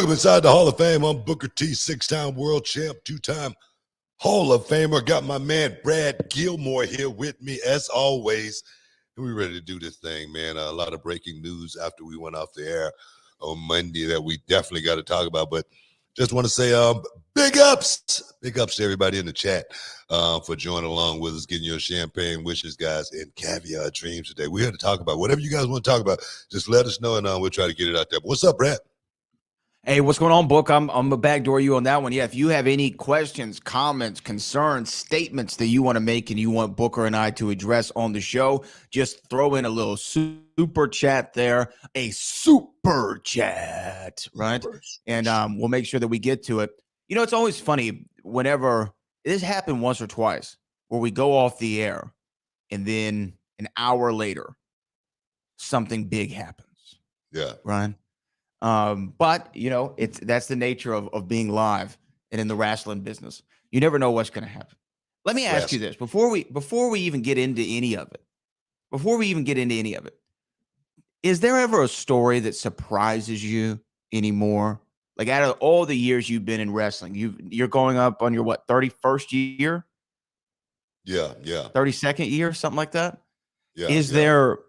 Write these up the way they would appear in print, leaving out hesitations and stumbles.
Welcome inside the Hall of Fame. I'm Booker T, 6-time world champ, 2-time Hall of Famer. Got my man Brad Gilmore here with me as always. And we're ready to do this thing, man. A lot of breaking news after we went off the air on Monday that we definitely got to talk about. But just want to say big ups to everybody in the chat for joining along with us, getting your champagne wishes, guys, and caviar dreams today. We're here to talk about whatever you guys want to talk about. Just let us know, and we'll try to get it out there. But what's up, Brad? Hey, what's going on, Book? I'm gonna backdoor you on that one. Yeah, if you have any questions, comments, concerns, statements that you want to make and you want Booker and I to address on the show, just throw in a little super chat there, a super chat, right? And we'll make sure that we get to it. You know, it's always funny whenever this happened once or twice where we go off the air and then an hour later, something big happens. Yeah. Right. But you know, that's the nature of being live and in the wrestling business. You never know what's going to happen. Let me ask you this before we even get into any of it. Is there ever a story that surprises you anymore? Like out of all the years you've been in wrestling, you're going up on your 31st year? Yeah. 32nd year, something like that? Yeah. Is there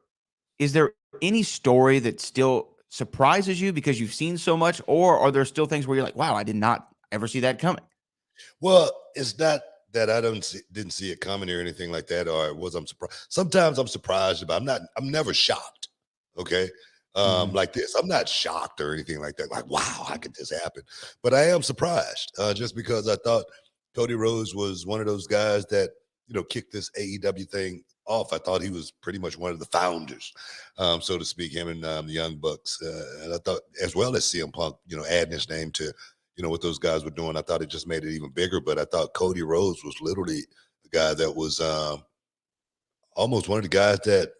any story that still surprises you because you've seen so much, or are there still things where you're like, wow, I did not ever see that coming? Well, it's not that I didn't see it coming or anything like that, or I'm surprised. Sometimes I'm surprised, but I'm never shocked. Okay. Like this, I'm not shocked or anything like that. Like, wow, how could this happen? But I am surprised just because I thought Cody Rhodes was one of those guys that, kicked this AEW thing off. I thought he was pretty much one of the founders, so to speak, him and the Young Bucks. And I thought, as well as CM Punk, adding his name to, what those guys were doing, I thought it just made it even bigger. But I thought Cody Rhodes was literally the guy that was almost one of the guys that,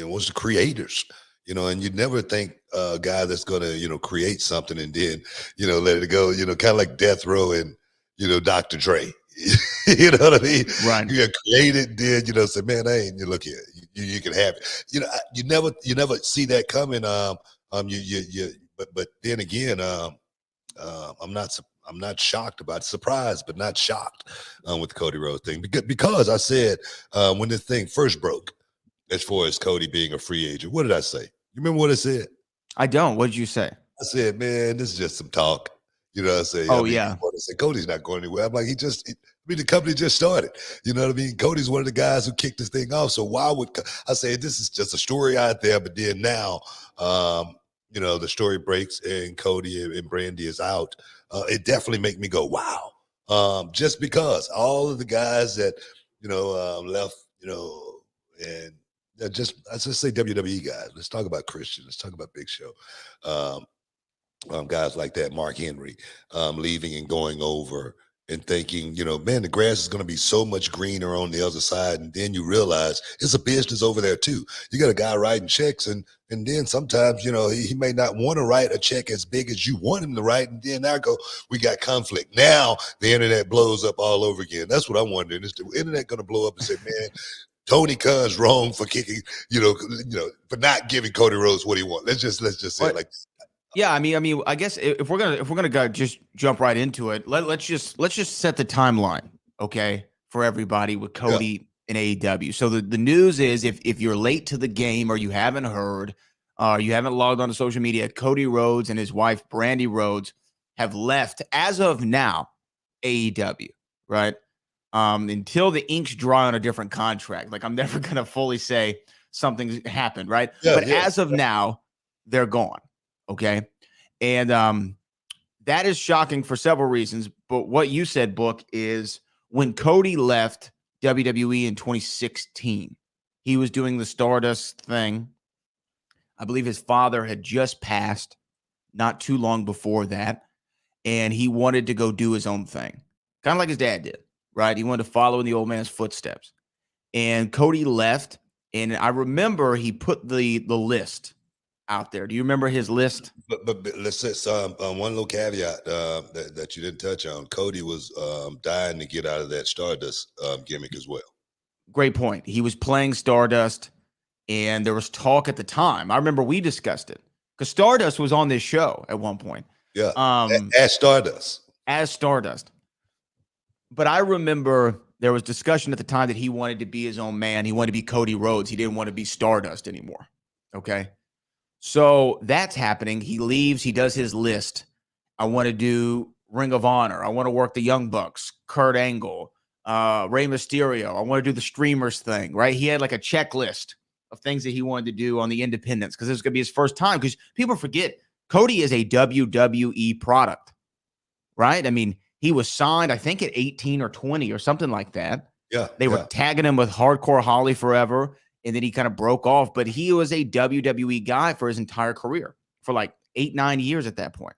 was the creators, and you'd never think a guy that's going to, create something and then, let it go, kind of like Death Row and, Dr. Dre. You know what I mean? Right. You created, then say, man, you look here, you can have it. You never see that coming. But then again, I'm not shocked about it. Surprised, but not shocked with the Cody Rhodes thing because I said when this thing first broke, as far as Cody being a free agent, what did I say? You remember what I said? I don't. What did you say? I said, man, this is just some talk. You know what I'm saying? Oh, yeah. I said, Cody's not going anywhere. I'm like, the company just started. You know what I mean? Cody's one of the guys who kicked this thing off. So why would I say this is just a story out there? But then now, the story breaks and Cody and Brandi is out. It definitely make me go, wow. Just because all of the guys that, left, and I just say WWE guys. Let's talk about Christian. Let's talk about Big Show. Guys like that, Mark Henry, leaving and going over and thinking, man, the grass is going to be so much greener on the other side. And then you realize it's a business over there too. You got a guy writing checks and then sometimes, he may not want to write a check as big as you want him to write. And then we got conflict. Now the internet blows up all over again. That's what I'm wondering. Is the internet going to blow up and say, man, Tony Khan's wrong for kicking, for not giving Cody Rhodes what he wants. Let's just say it like this. Yeah, I mean, I guess if we're gonna go just jump right into it, let's just set the timeline, okay, for everybody with Cody and AEW. So the news is if you're late to the game or you haven't heard, you haven't logged on to social media, Cody Rhodes and his wife Brandi Rhodes have left as of now AEW, right? Until the ink's dry on a different contract. Like I'm never gonna fully say something's happened, right? As of now, they're gone. Okay. And that is shocking for several reasons. But what you said, Book, is when Cody left WWE in 2016, he was doing the Stardust thing. I believe his father had just passed not too long before that. And he wanted to go do his own thing, kind of like his dad did, right? He wanted to follow in the old man's footsteps. And Cody left. And I remember he put the list out there. Do you remember his list? But let's say one little caveat that you didn't touch on. Cody was dying to get out of that Stardust gimmick as well. Great point. He was playing Stardust, and there was talk at the time. I remember we discussed it because Stardust was on this show at one point. Yeah. As Stardust. As Stardust. But I remember there was discussion at the time that he wanted to be his own man. He wanted to be Cody Rhodes. He didn't want to be Stardust anymore. Okay. So that's happening. He leaves. He does his list. I want to do Ring of Honor. I want to work the Young Bucks, Kurt Angle, Rey Mysterio. I want to do the streamers thing, right? He had like a checklist of things that he wanted to do on the independents because this is going to be his first time. Because people forget Cody is a WWE product, right? I mean, he was signed, I think, at 18 or 20 or something like that. Yeah. They were tagging him with Hardcore Holly forever. And then he kind of broke off, but he was a WWE guy for his entire career for like 8-9 years at that point.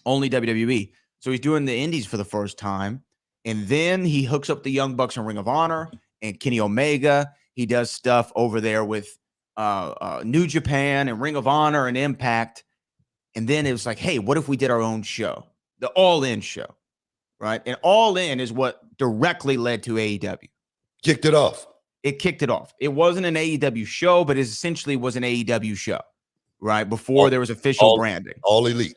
Only WWE. So he's doing the indies for the first time. And then he hooks up the Young Bucks and Ring of Honor and Kenny Omega. He does stuff over there with New Japan and Ring of Honor and Impact. And then it was like, hey, what if we did our own show? The All In show, right? And All In is what directly led to AEW. Kicked it off. It kicked it off. It wasn't an AEW show, but it essentially was an AEW show, right? Before there was official branding. All Elite.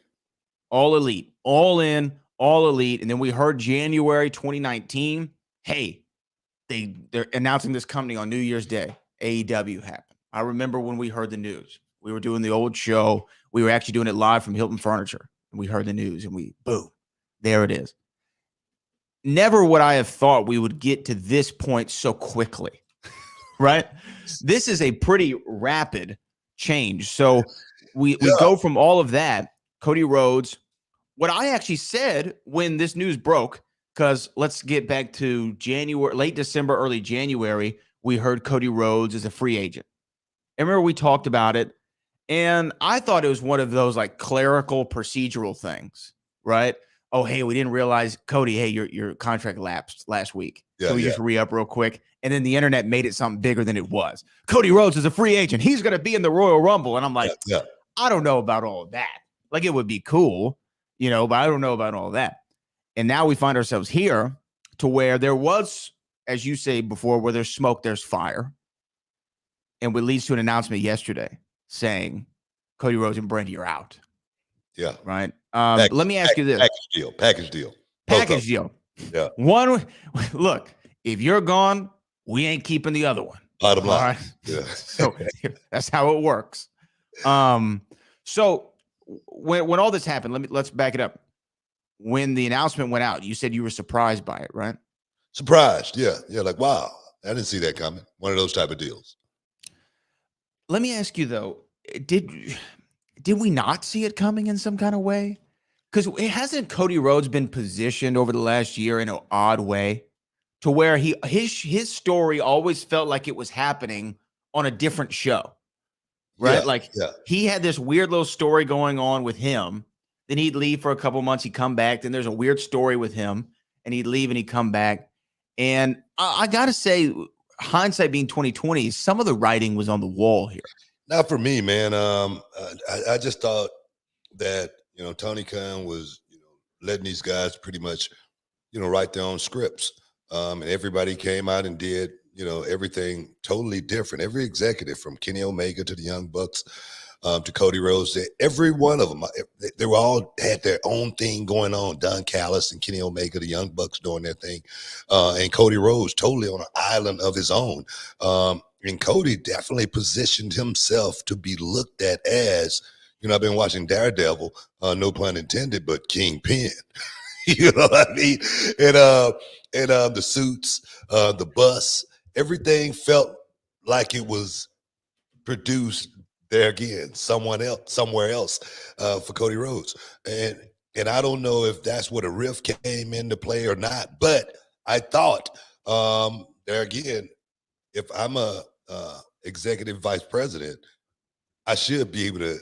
All Elite. All In, All Elite. And then we heard January 2019, hey, they're announcing this company on New Year's Day. AEW happened. I remember when we heard the news. We were doing the old show. We were actually doing it live from Hilton Furniture. And we heard the news and boom, there it is. Never would I have thought we would get to this point so quickly. Right? This is a pretty rapid change. So we go from all of that, Cody Rhodes. What I actually said when this news broke, because let's get back to January, late December, early January, we heard Cody Rhodes is a free agent. I remember we talked about it, and I thought it was one of those like clerical procedural things, right? Oh, hey, we didn't realize, Cody, hey, your contract lapsed last week. So we just re-up real quick. And then the internet made it something bigger than it was. Cody Rhodes is a free agent. He's going to be in the Royal Rumble. And I'm like, I don't know about all that. Like, it would be cool, but I don't know about all that. And now we find ourselves here to where there was, as you say before, where there's smoke, there's fire. And what leads to an announcement yesterday saying Cody Rhodes and Brandi are out. Yeah. Right. Let me ask you this. Package deal. Package deal. Yeah. One, look, if you're gone, we ain't keeping the other one. Bottom line. Right? Yeah. So that's how it works. So when all this happened, let's back it up. When the announcement went out, you said you were surprised by it, right? Surprised. Yeah. Yeah. Like, wow, I didn't see that coming. One of those type of deals. Let me ask you though, did we not see it coming in some kind of way? Because hasn't Cody Rhodes been positioned over the last year in an odd way to where his story always felt like it was happening on a different show, right? He had this weird little story going on with him. Then he'd leave for a couple months. He'd come back. Then there's a weird story with him, and he'd leave and he'd come back. And I got to say, hindsight being 2020, some of the writing was on the wall here. Not for me, man. I just thought that, Tony Khan was, letting these guys pretty much, write their own scripts. And everybody came out and did, everything totally different. Every executive, from Kenny Omega to the Young Bucks, to Cody Rhodes, every one of them, they were all had their own thing going on. Don Callis and Kenny Omega, the Young Bucks, doing their thing, and Cody Rhodes totally on an island of his own. And Cody definitely positioned himself to be looked at as, I've been watching Daredevil, no pun intended, but Kingpin. You know what I mean? And the suits, the bus, everything felt like it was produced there again, somewhere else, for Cody Rhodes. And I don't know if that's where the riff came into play or not, but I thought, there again, if I'm a executive vice president, I should be able to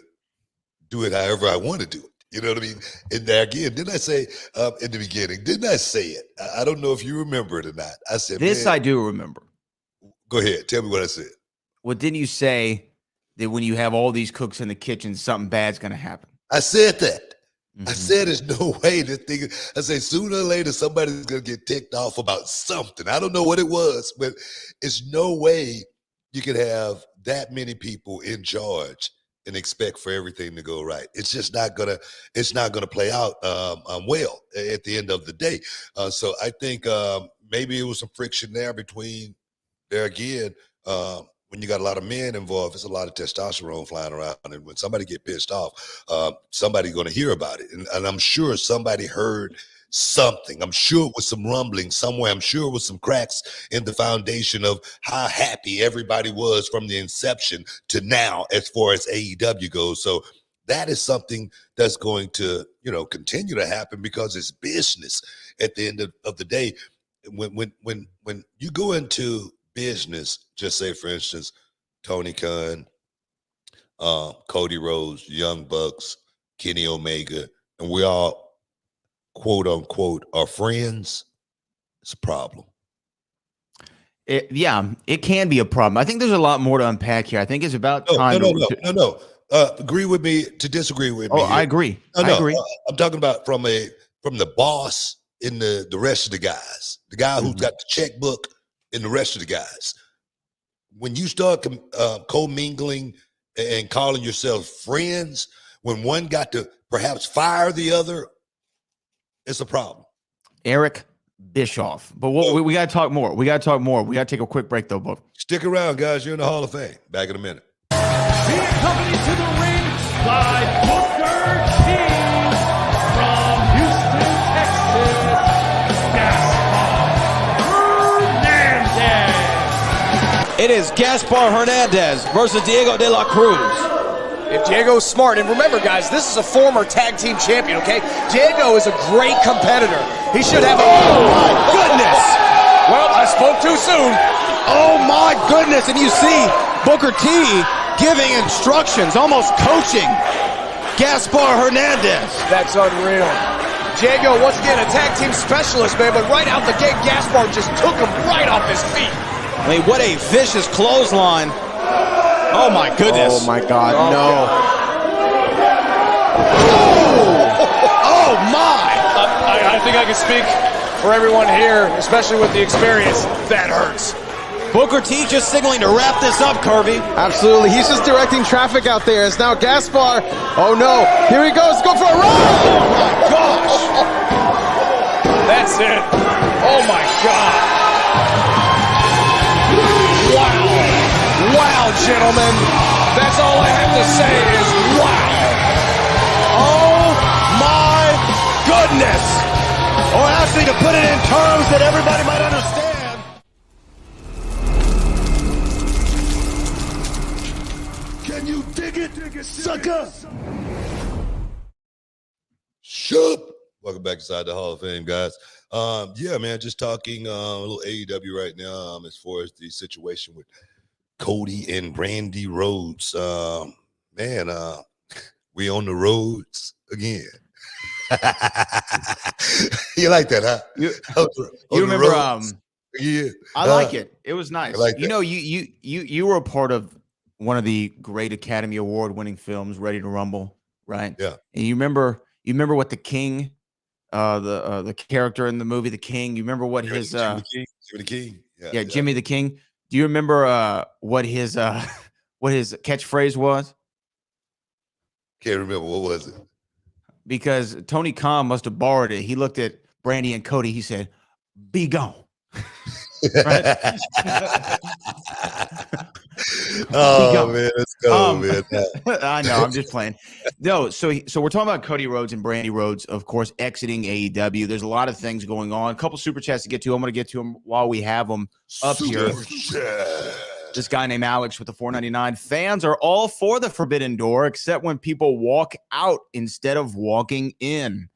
do it however I want to do it. You know what I mean? And there again, didn't I say in the beginning, didn't I say it? I don't know if you remember it or not. I said this, I do remember. Go ahead. Tell me what I said. Well, didn't you say that when you have all these cooks in the kitchen, something bad's going to happen? I said that. Mm-hmm. I said there's no way this thing. I say sooner or later somebody's going to get ticked off about something. I don't know what it was, but it's no way you could have that many people in charge and expect for everything to go right. It's just not gonna. It's not gonna play out well at the end of the day. So I think maybe it was some friction there between there again. When you got a lot of men involved, it's a lot of testosterone flying around, and when somebody get pissed off, somebody's going to hear about it, and I'm sure somebody heard something. I'm sure it was some rumbling somewhere. I'm sure it was some cracks in the foundation of how happy everybody was from the inception to now, as far as AEW goes. So that is something that's going to, continue to happen because it's business at the end of the day. When you go into business, just say for instance, Tony Khan, Cody Rhodes, Young Bucks, Kenny Omega, and we all quote unquote are friends, it's a problem. It can be a problem. I think there's a lot more to unpack here. I think it's about time. No. Agree with me to disagree with me. Oh, I agree. I agree. I'm talking about from the boss in the rest of the guys, the guy who's got the checkbook and the rest of the guys. When you start commingling and calling yourselves friends, when one got to perhaps fire the other, it's a problem. Eric Bischoff. But we got to talk more. We got to take a quick break, though, both. Stick around, guys. You're in the Hall of Fame. Back in a minute. Being accompanied to the ring by Booker T from Houston, Texas, Gaspar Hernandez. It is Gaspar Hernandez versus Diego de la Cruz. If Diego's smart, and remember, guys, this is a former tag team champion, okay? Diego is a great competitor. He should have a... Oh, my goodness! Well, I spoke too soon. Oh, my goodness. And you see Booker T giving instructions, almost coaching Gaspar Hernandez. That's unreal. Diego, once again, a tag team specialist, man, but right out the gate, Gaspar just took him right off his feet. I mean, what a vicious clothesline. Oh, my goodness. Oh, my God, no. Oh, my. I think I can speak for everyone here, especially with the experience. That hurts. Booker T just signaling to wrap this up, Kirby. Absolutely. He's just directing traffic out there. It's now Gaspar. Oh, no. Here he goes. Go for a run. Oh, my gosh. That's it. Oh, my God. Wow. Wow, gentlemen. That's all I have to say is wow. Oh, my goodness. Or actually, to put it in terms that everybody might understand. Can you dig it, sucker? Shoop. Welcome back inside the Hall of Fame, guys. Yeah, man, just talking a little AEW right now as far as the situation with Cody and Brandi Rhodes. We on the roads again. You like that, huh? You remember? Yeah, I like it. It was nice. Like you were a part of one of the great Academy Award winning films, Ready to Rumble, right? Yeah. And you remember what the King, the character in the movie, the King. You remember what his Jimmy the King. Yeah, Jimmy the King. Do you remember what his catchphrase was? Can't remember. What was it? Because Tony Khan must have borrowed it. He looked at Brandi and Cody. He said, "Be gone." Oh man, let's go, man. I know. I'm just playing. No, so we're talking about Cody Rhodes and Brandi Rhodes, of course, exiting AEW. There's a lot of things going on. A couple super chats to get to. I'm going to get to them while we have them up here. This guy named Alex with the $4.99. Fans are all for the Forbidden Door, except when people walk out instead of walking in.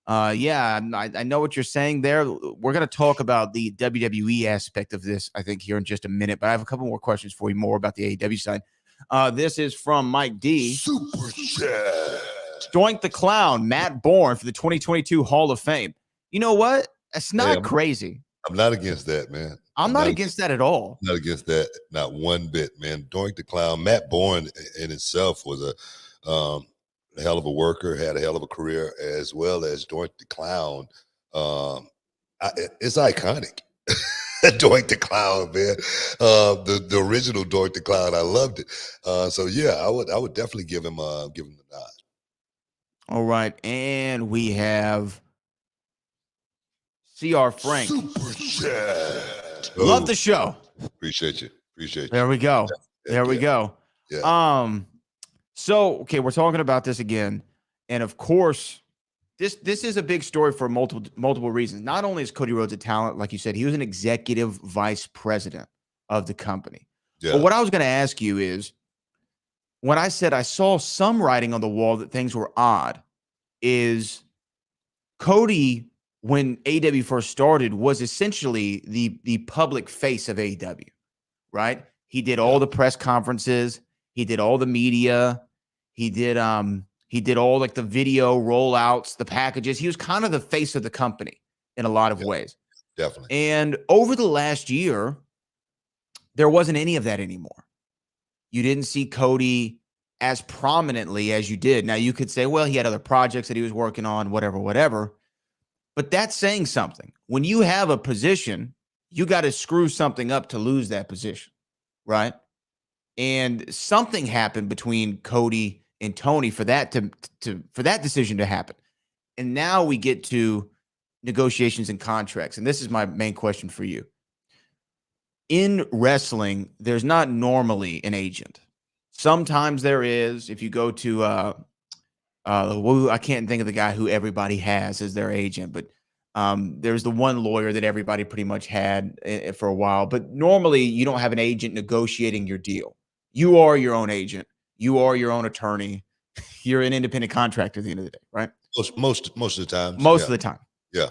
I know what you're saying there. We're going to talk about the WWE aspect of this, I think, here in just a minute. But I have a couple more questions for you, more about the AEW side. This is from Mike D. Super chat. Doink the Clown, Matt Bourne for the 2022 Hall of Fame. You know what? That's not crazy. I'm not against that, man. I'm not against that at all. Not against that, not one bit, man. Doink the Clown, Matt Bourne in itself was a hell of a worker, had a hell of a career, as well as Doink the Clown. It's iconic. Doink the Clown, man. The original Doink the Clown, I loved it. So yeah, I would definitely give him the nod. All right, and we have CR Frank. Super chat. Love the show. Appreciate you. Appreciate you. There we go. There we go. Yeah. So okay, we're talking about this again, and of course, this is a big story for multiple reasons. Not only is Cody Rhodes a talent, like you said, he was an executive vice president of the company. Yeah. But what I was going to ask you is, when I said I saw some writing on the wall that things were odd, is Cody, when AEW first started, was essentially the public face of AEW, right? He did all the press conferences, he did all the media, he did all like the video rollouts, the packages. He was kind of the face of the company in a lot of ways. Definitely. And over the last year, there wasn't any of that anymore. You didn't see Cody as prominently as you did. Now, you could say, well, he had other projects that he was working on, whatever. But that's saying something. When you have a position, you got to screw something up to lose that position, right? And something happened between Cody and Tony for that for that decision to happen. And now we get to negotiations and contracts. And this is my main question for you. In wrestling, there's not normally an agent. Sometimes there is. If you go to I can't think of the guy who everybody has as their agent, but there's the one lawyer that everybody pretty much had for a while. But normally you don't have an agent negotiating your deal. You are your own agent. You are your own attorney. You're an independent contractor at the end of the day, right? Most of the time. Most of the time. Yeah.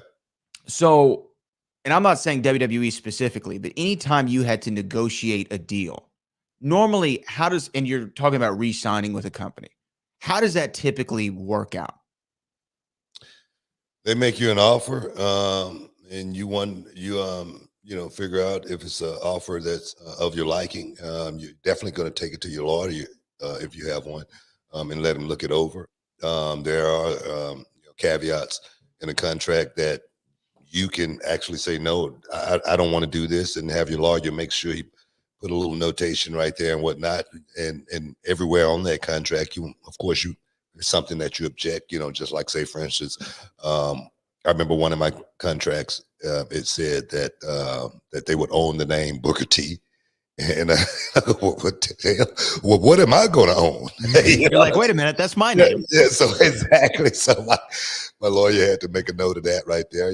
So, and I'm not saying WWE specifically, but anytime you had to negotiate a deal, normally and you're talking about re-signing with a company, how does that typically work out? They make you an offer, and you figure out if it's an offer that's of your liking. You're definitely going to take it to your lawyer if you have one, and let him look it over. There are caveats in a contract that you can actually say, no, I don't want to do this, and have your lawyer make sure he put a little notation right there and whatnot. And everywhere on that contract, it's something that you object, just like, say, for instance, I remember one of my contracts, it said that they would own the name Booker T. And what the hell? Well, what am I going to own? You're like, wait a minute, that's my name. Yeah, so exactly. So my lawyer had to make a note of that right there.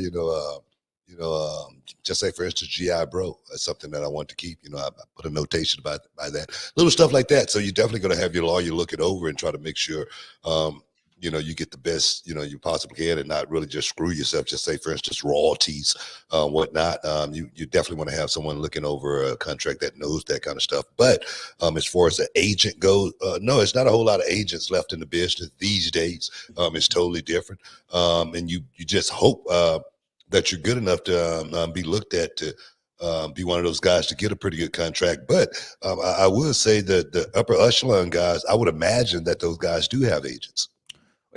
Just say, for instance, GI Bro. That's something that I want to keep. I put a notation by that. Little stuff like that. So you're definitely going to have your lawyer look it over and try to make sure, you get the best, you possibly can, and not really just screw yourself. Just say, for instance, royalties, whatnot. You definitely want to have someone looking over a contract that knows that kind of stuff. But as far as the agent goes, no, it's not a whole lot of agents left in the business these days. It's totally different. And you just hope that you're good enough to be looked at to be one of those guys to get a pretty good contract. But I will say that the upper echelon guys, I would imagine that those guys do have agents.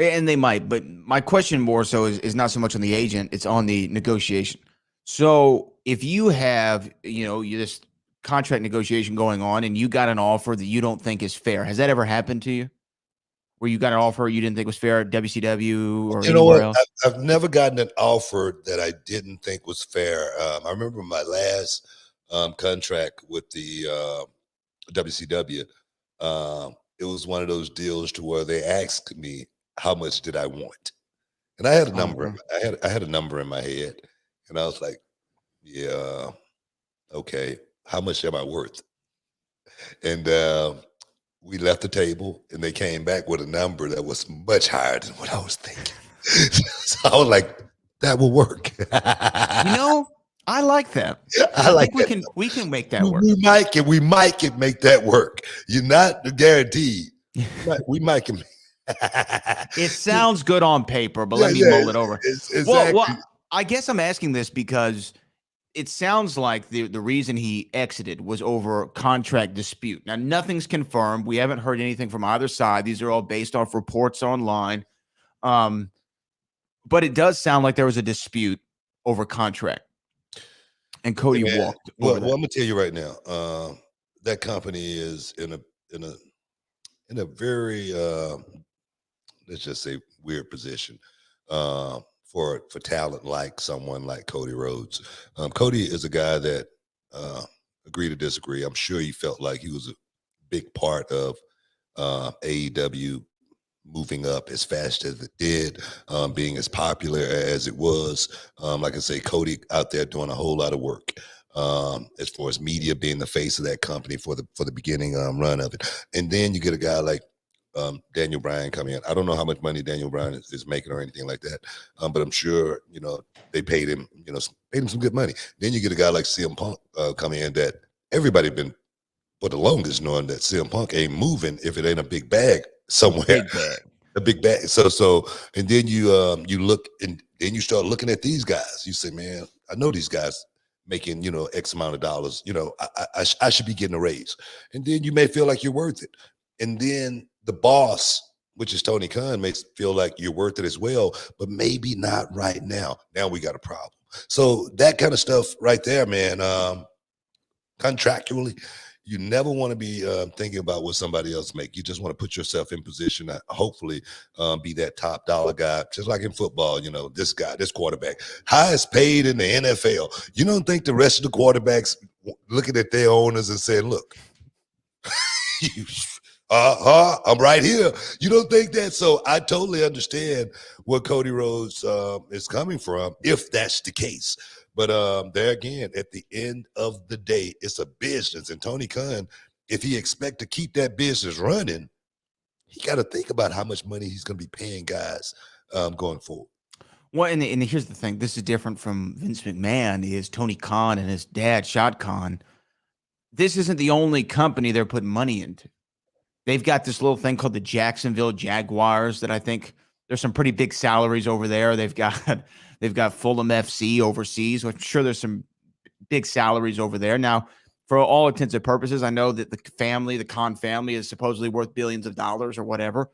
And they might, but my question more so is not so much on the agent, it's on the negotiation. So if you have, this contract negotiation going on and you got an offer that you don't think is fair, has that ever happened to you? Where you got an offer you didn't think was fair at WCW or anywhere else? I've never gotten an offer that I didn't think was fair. I remember my last contract with the WCW. It was one of those deals to where they asked me, how much did I want? And I had a number. I had a number in my head, and I was like, yeah, okay. How much am I worth? And we left the table, and they came back with a number that was much higher than what I was thinking. So I was like, that will work. I like that. I think we can make that work. We might can make that work. You're not guaranteed. We might can. It sounds good on paper, but let me mull it over. Exactly. Well, I guess I'm asking this because it sounds like the reason he exited was over contract dispute. Now, nothing's confirmed. We haven't heard anything from either side. These are all based off reports online. But it does sound like there was a dispute over contract. And Hey, Cody man, walked well, over well, that. I'm gonna tell you right now, that company is in a in a very let's just say weird position for talent like someone like Cody Rhodes. Cody is a guy that agree to disagree. I'm sure he felt like he was a big part of AEW moving up as fast as it did, being as popular as it was. Like I say, Cody out there doing a whole lot of work. As far as media being the face of that company for the beginning run of it, and then you get a guy like Daniel Bryan coming in. I don't know how much money Daniel Bryan is making or anything like that, but I'm sure they paid him, paid him some good money. Then you get a guy like CM Punk coming in that everybody been for the longest knowing that CM Punk ain't moving if it ain't a big bag somewhere, Big bag. a big bag. So, and then you look and then you start looking at these guys. You say, man, I know these guys making X amount of dollars. I should be getting a raise, and then you may feel like you're worth it, and then the boss, which is Tony Khan, makes feel like you're worth it as well, but maybe not right now. Now we got a problem. So that kind of stuff right there, man. Contractually, you never want to be thinking about what somebody else make. You just want to put yourself in position to hopefully be that top dollar guy, just like in football. This guy, this quarterback, highest paid in the NFL. You don't think the rest of the quarterbacks looking at their owners and saying, "Look, I'm right here." You don't think that? So I totally understand where Cody Rhodes is coming from, if that's the case. But there again, at the end of the day, it's a business. And Tony Khan, if he expect to keep that business running, he got to think about how much money he's going to be paying guys going forward. Well, and here's the thing. This is different from Vince McMahon. Is Tony Khan and his dad, Shad Khan. This isn't the only company they're putting money into. They've got this little thing called the Jacksonville Jaguars that I think there's some pretty big salaries over there. They've got Fulham FC overseas. I'm sure there's some big salaries over there. Now, for all intents and purposes, I know that the Khan family is supposedly worth billions of dollars or whatever.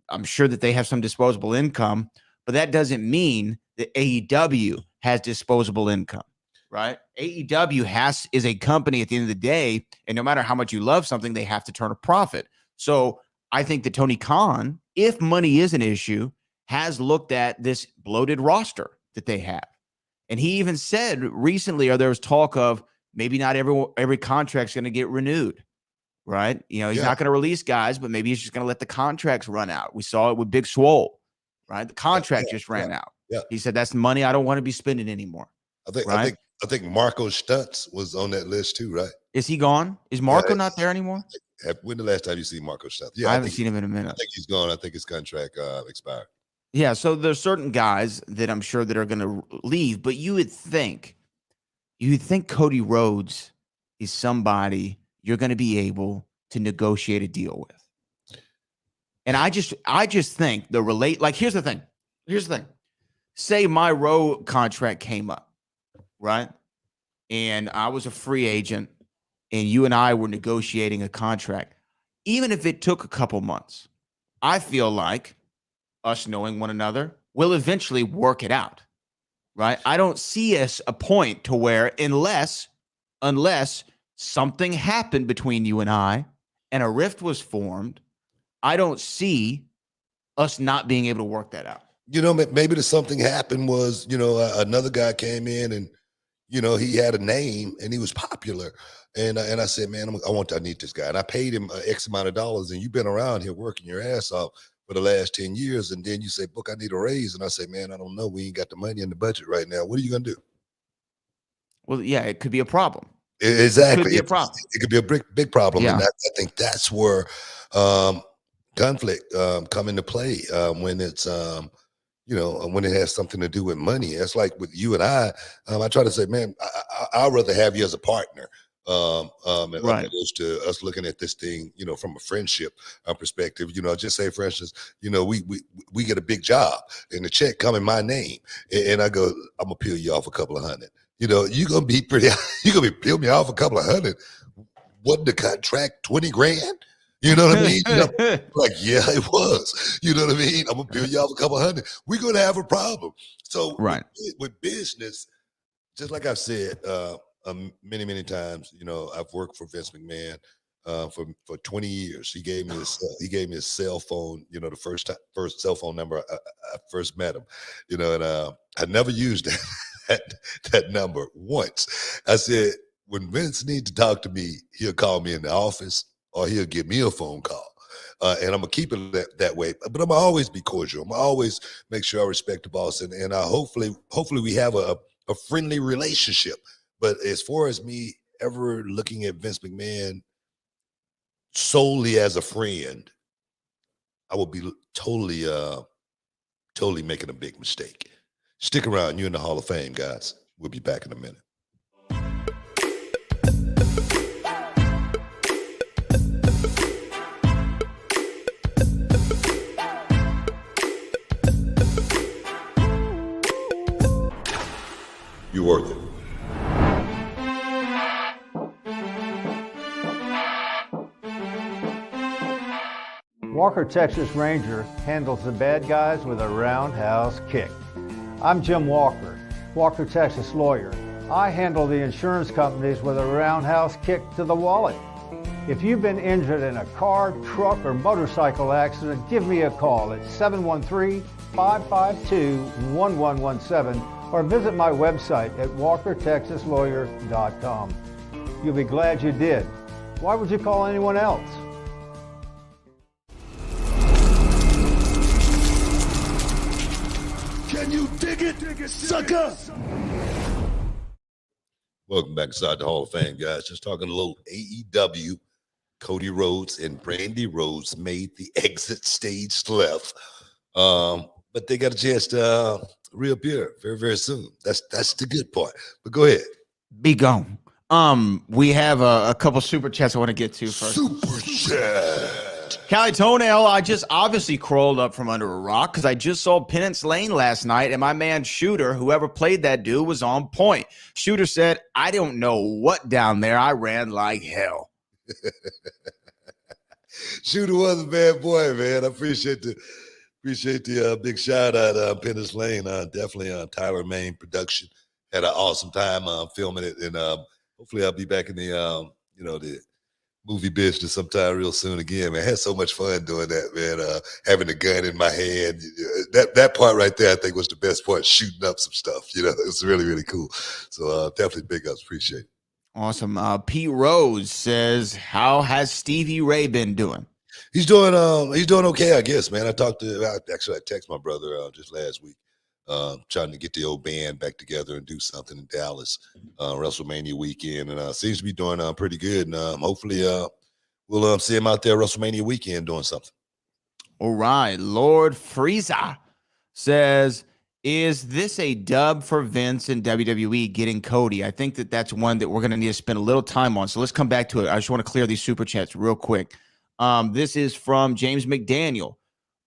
I'm sure that they have some disposable income, but that doesn't mean that AEW has disposable income, right? AEW is a company at the end of the day, and no matter how much you love something, they have to turn a profit. So I think that Tony Khan, if money is an issue, has looked at this bloated roster that they have. And he even said recently, or there was talk of maybe not every contract's going to get renewed, right? He's not going to release guys, but maybe he's just going to let the contracts run out. We saw it with Big Swole, right? The contract just ran out. Yeah. He said, that's money I don't want to be spending anymore. I think Marco Stutz was on that list too, right? Is he gone? Is Marco not there anymore? When the last time you see Marco Stutz? Yeah, I haven't seen him in a minute. I think he's gone. I think his contract expired. Yeah, so there's certain guys that I'm sure that are going to leave, but you would think Cody Rhodes is somebody you're going to be able to negotiate a deal with. And I just think here's the thing. Say my Rowe contract came up, right? And I was a free agent and you and I were negotiating a contract. Even if it took a couple months, I feel like us knowing one another will eventually work it out, right? I don't see us a point to where unless something happened between you and I and a rift was formed, I don't see us not being able to work that out. Maybe the something happened was, another guy came in and, he had a name and he was popular. And I said, man, I need this guy. And I paid him X amount of dollars. And you've been around here working your ass off for the last 10 years. And then you say, Book, I need a raise. And I say, man, I don't know. We ain't got the money in the budget right now. What are you going to do? Well, yeah, it could be a problem. Exactly. It could be a problem. It could be a big problem. Yeah. And I think that's where conflict come into play when it's, when it has something to do with money. It's like with you and I try to say, man, I'd rather have you as a partner. And Right. opposed to us looking at this thing, from a friendship perspective. Just say, for instance, we get a big job and the check come in my name, and I go, I'm gonna peel you off a couple of hundred. You're gonna be peel me off a couple of hundred. Wasn't the contract 20 grand? You know what I mean? Like, yeah, it was. You know what I mean? I'm gonna peel you off a couple of hundred. We're gonna have a problem. So Right. with business, just like I've said many, many times, I've worked for Vince McMahon for 20 years. He gave me his cell phone, the first cell phone number I first met him, and I never used that number once. I said, when Vince needs to talk to me, he'll call me in the office or he'll give me a phone call. And I'm gonna keep it that way, but I'm gonna always be cordial. I'm gonna always make sure I respect the boss, and hopefully we have a friendly relationship. But as far as me ever looking at Vince McMahon solely as a friend, I would be totally making a big mistake. Stick around. You're in the Hall of Fame, guys. We'll be back in a minute. You're worth it. Walker Texas Ranger handles the bad guys with a roundhouse kick. I'm Jim Walker, Walker Texas lawyer. I handle the insurance companies with a roundhouse kick to the wallet. If you've been injured in a car, truck, or motorcycle accident, give me a call at 713-552-1117 or visit my website at walkertexaslawyer.com. You'll be glad you did. Why would you call anyone else? Can you dig it, sucker? Welcome back inside the Hall of Fame, guys. Just talking a little AEW. Cody Rhodes and Brandi Rhodes made the exit stage left. But they got a chance to reappear very, very soon. That's the good part. But go ahead. Be gone. We have a couple super chats I want to get to first. Super chat. Cali Toenail, I just obviously crawled up from under a rock because I just saw Penance Lane last night, and my man Shooter, whoever played that dude, was on point. Shooter said, I don't know what down there. I ran like hell. Shooter was a bad boy, man. I appreciate the big shout out Penance Lane. Definitely Tyler Main production. Had an awesome time filming it, and hopefully I'll be back in the the movie business sometime real soon again, man. I had so much fun doing that, man. Having a gun in my hand. That part right there, I think, was the best part, shooting up some stuff. It's really, really cool. So definitely big ups. Appreciate it. Awesome. Pete Rose says, how has Stevie Ray been doing? He's doing okay, I guess, man. I texted my brother just last week, trying to get the old band back together and do something in Dallas, WrestleMania weekend, and seems to be doing pretty good. And hopefully we'll see him out there WrestleMania weekend doing something. All right. Lord Frieza says, is this a dub for Vince and WWE getting Cody? I think that's one that we're going to need to spend a little time on. So let's come back to it. I just want to clear these super chats real quick. This is from James McDaniel.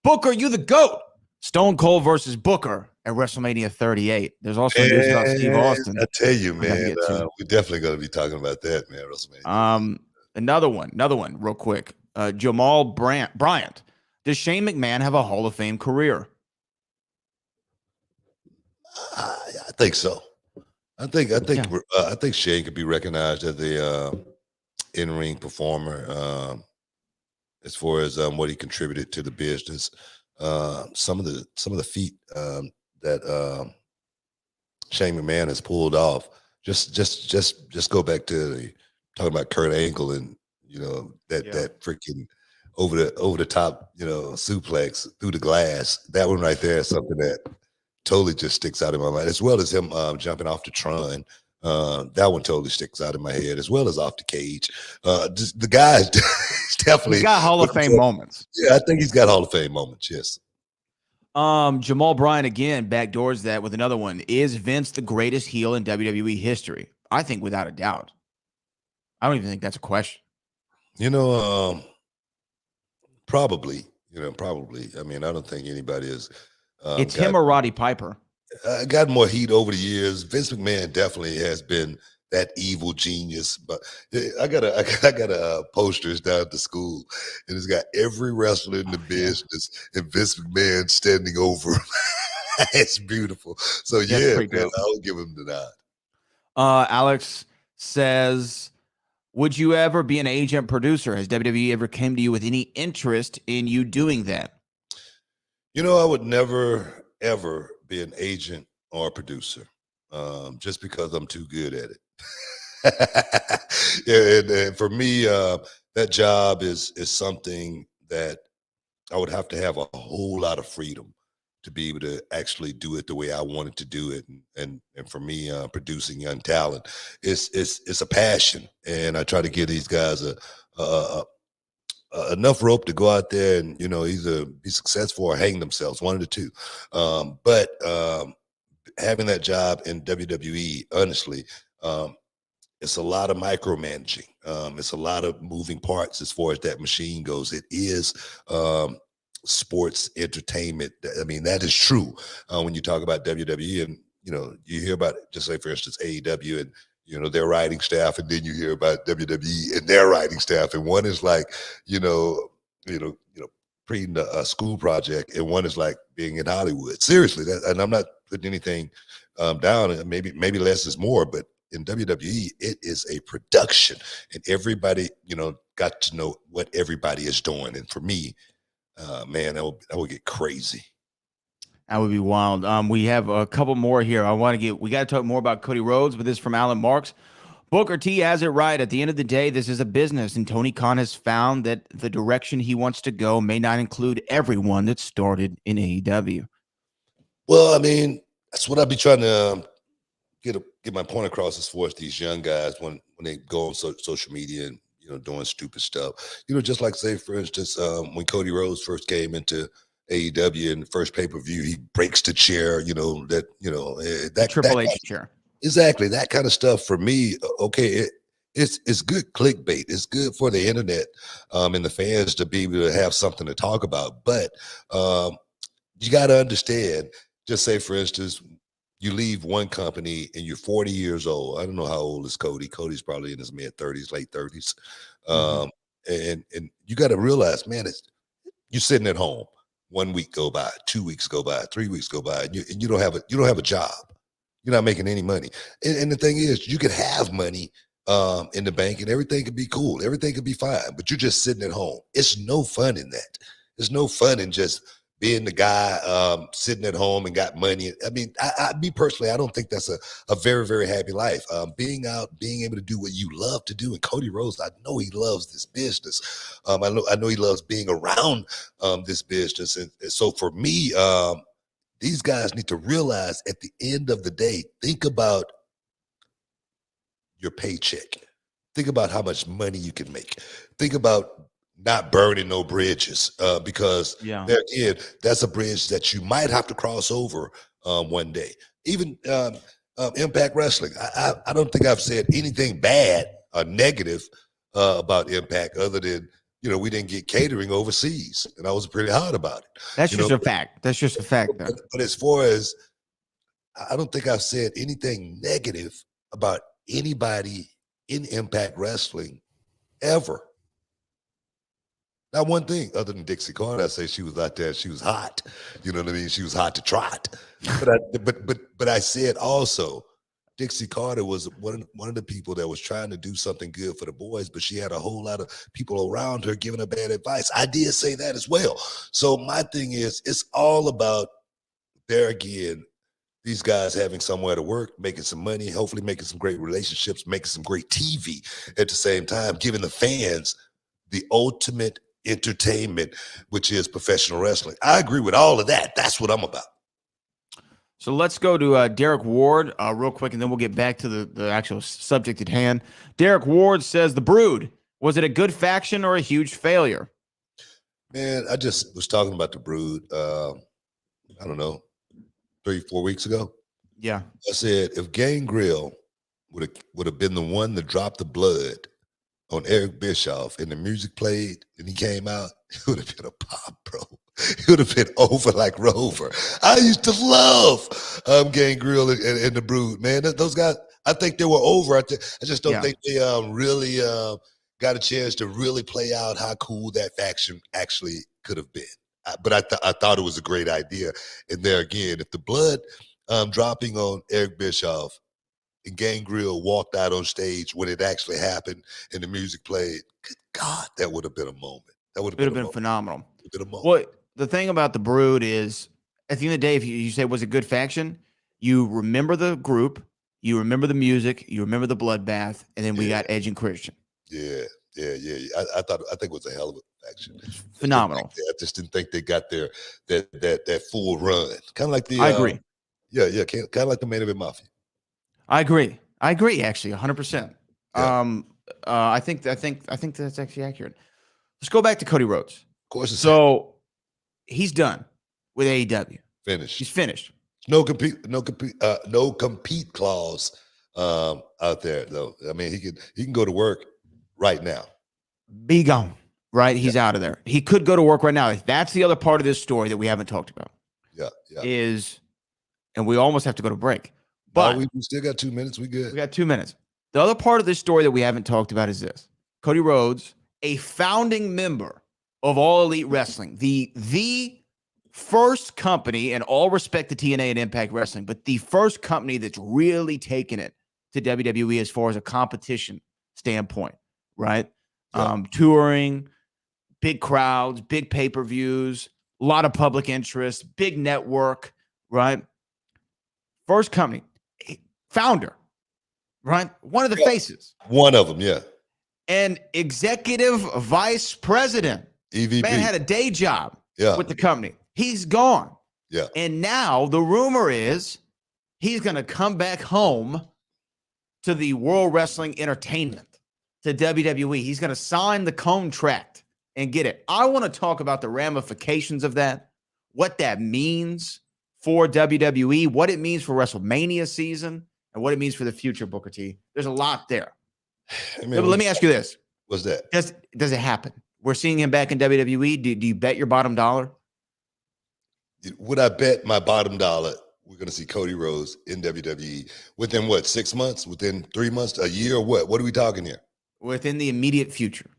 Booker, you the GOAT. Stone Cold versus Booker at WrestleMania 38. There's also news about Steve Austin. I tell you, man, we're definitely going to be talking about that, man. WrestleMania. Another one, real quick. Jamal Bryant. Does Shane McMahon have a Hall of Fame career? I think so. I think Shane could be recognized as a in-ring performer as far as what he contributed to the business. Some of the feat that Shane McMahon has pulled off. Just go back to talking about Kurt Angle and that freaking over the top suplex through the glass. That one right there is something that totally just sticks out in my mind, as well as him jumping off the Tron. That one totally sticks out in my head, as well as off the cage. The guy's definitely he's got Hall of Fame moments. Yeah, I think he's got Hall of Fame moments. Yes. Jamal Bryant again backdoors that with another one. Is Vince the greatest heel in WWE history? I think without a doubt. I don't even think that's a question. Probably. I mean, I don't think anybody is. It's him or Roddy Piper. Got more heat over the years. Vince McMahon definitely has been that evil genius. But I got a posters down at the school, and it's got every wrestler in the business and Vince McMahon standing over him. It's beautiful. So yeah, man, I'll give him the nod. Alex says, would you ever be an agent producer? Has WWE ever came to you with any interest in you doing that? I would never, ever be an agent or a producer, just because I'm too good at it. And for me, that job is something that I would have to have a whole lot of freedom to be able to actually do it the way I wanted to do it. And for me, producing young talent, it's a passion, and I try to give these guys a enough rope to go out there and either be successful or hang themselves, one of the two. But having that job in WWE, honestly, it's a lot of micromanaging. It's a lot of moving parts as far as that machine goes. It is sports entertainment. I mean, that is true when you talk about WWE, and you hear about, just say for instance, AEW and their writing staff, and then you hear about WWE and their writing staff, and one is like creating a school project, and one is like being in Hollywood. Seriously, and I'm not putting anything down. And maybe less is more, but in WWE, it is a production, and everybody got to know what everybody is doing. And for me, man, that would get crazy. That would be wild. We have a couple more here. We got to talk more about Cody Rhodes, but this is from Alan Marks. Booker T has it right. At the end of the day, this is a business, and Tony Khan has found that the direction he wants to go may not include everyone that started in AEW. Well, I mean, that's what I'd be trying to get my point across as far as these young guys when they go on social media and doing stupid stuff. Just like, say for instance, when Cody Rhodes first came into AEW in the first pay-per-view, he breaks the chair. That Triple H chair. Exactly, that kind of stuff. For me, okay, it's good clickbait. It's good for the internet and the fans to be able to have something to talk about. But you got to understand. Just say for instance, you leave one company and you're 40 years old. I don't know how old is Cody. Cody's probably in his mid-30s, late 30s. And you got to realize, man, you're sitting at home. 1 week go by, 2 weeks go by, 3 weeks go by, and you don't have a job. You're not making any money. And the thing is, you could have money in the bank and everything could be cool. Everything could be fine, but you're just sitting at home. It's no fun in that. There's no fun in just being the guy sitting at home and got money. I mean, me personally, I don't think that's a very, very happy life. Being out, being able to do what you love to do. And Cody Rhodes, I know he loves this business. I know he loves being around this business. And so for me, these guys need to realize at the end of the day, think about your paycheck. Think about how much money you can make. Think about not burning no bridges because there again, that's a bridge that you might have to cross over one day. Even Impact Wrestling, I don't think I've said anything bad or negative about Impact other than we didn't get catering overseas, and I was pretty hard about it. That's just a fact. That's just a fact. But as far as, I don't think I've said anything negative about anybody in Impact Wrestling ever. Not one thing other than Dixie Carter. I say she was out there. She was hot. You know what I mean? She was hot to trot. But I said also, Dixie Carter was one of the people that was trying to do something good for the boys, but she had a whole lot of people around her giving her bad advice. I did say that as well. So my thing is, it's all about, there again, these guys having somewhere to work, making some money, hopefully making some great relationships, making some great TV at the same time, giving the fans the ultimate entertainment, which is professional wrestling. I agree with all of that. That's what I'm about. So let's go to Derek Ward real quick, and then we'll get back to the actual subject at hand. Derek Ward says, The Brood, was it a good faction or a huge failure? Man, I just was talking about The Brood, I don't know, 3-4 weeks ago. Yeah. I said, if Gangrel would have been the one that dropped the blood on Eric Bischoff and the music played and he came out, it would have been a pop, bro. It would have been over like Rover. I used to love Gangrel and the Brood, man. Those guys, I think they were over. I just don't think they really got a chance to really play out how cool that faction actually could have been. But I thought it was a great idea. And there again, if the blood dropping on Eric Bischoff and Gangrel walked out on stage when it actually happened and the music played, good God, that would have been a moment. That would It would have been been phenomenal. Been a moment. Well, the thing about the Brood is, at the end of the day, if you say it was a good faction, you remember the group, you remember the music, you remember the bloodbath, and then we got Edge and Christian. Yeah. I think it was a hell of a faction. Phenomenal. I just didn't think they got their that full run. Kind of like the I agree. Kind of like the main event mafia. I agree. Actually, 100%. Yeah. I think that's actually accurate. Let's go back to Cody Rhodes. Of course, it's So he's done with AEW. finished. He's finished. No compete clause out there though. I mean, he can go to work right now. Be gone. Right? He's out of there. He could go to work right now. That's the other part of this story that we haven't talked about. Yeah. And we almost have to go to break. But But we still got 2 minutes. We good. we got 2 minutes. The other part of this story that we haven't talked about is this. Cody Rhodes, a founding member of All Elite Wrestling, the first company, and all respect to TNA and Impact Wrestling, but the first company that's really taken it to WWE as far as a competition standpoint, right? Yeah. Touring, big crowds, big pay-per-views, a lot of public interest, big network, right? First company, founder, right? One of the faces. One of them, yeah. And executive vice president. EVP. Man had a day job with the company. He's gone. Yeah. And now the rumor is he's going to come back home to the World Wrestling Entertainment, to WWE. He's going to sign the contract and get it. I want to talk about the ramifications of that, what that means for WWE, what it means for WrestleMania season, and what it means for the future, Booker T. There's a lot there. I mean, Let me ask you this. What's that? Does it happen? We're seeing him back in WWE. Do you bet your bottom dollar? Would I bet my bottom dollar we're going to see Cody Rhodes in WWE within what, 6 months, within 3 months, a year, or what? What are we talking here? Within the immediate future.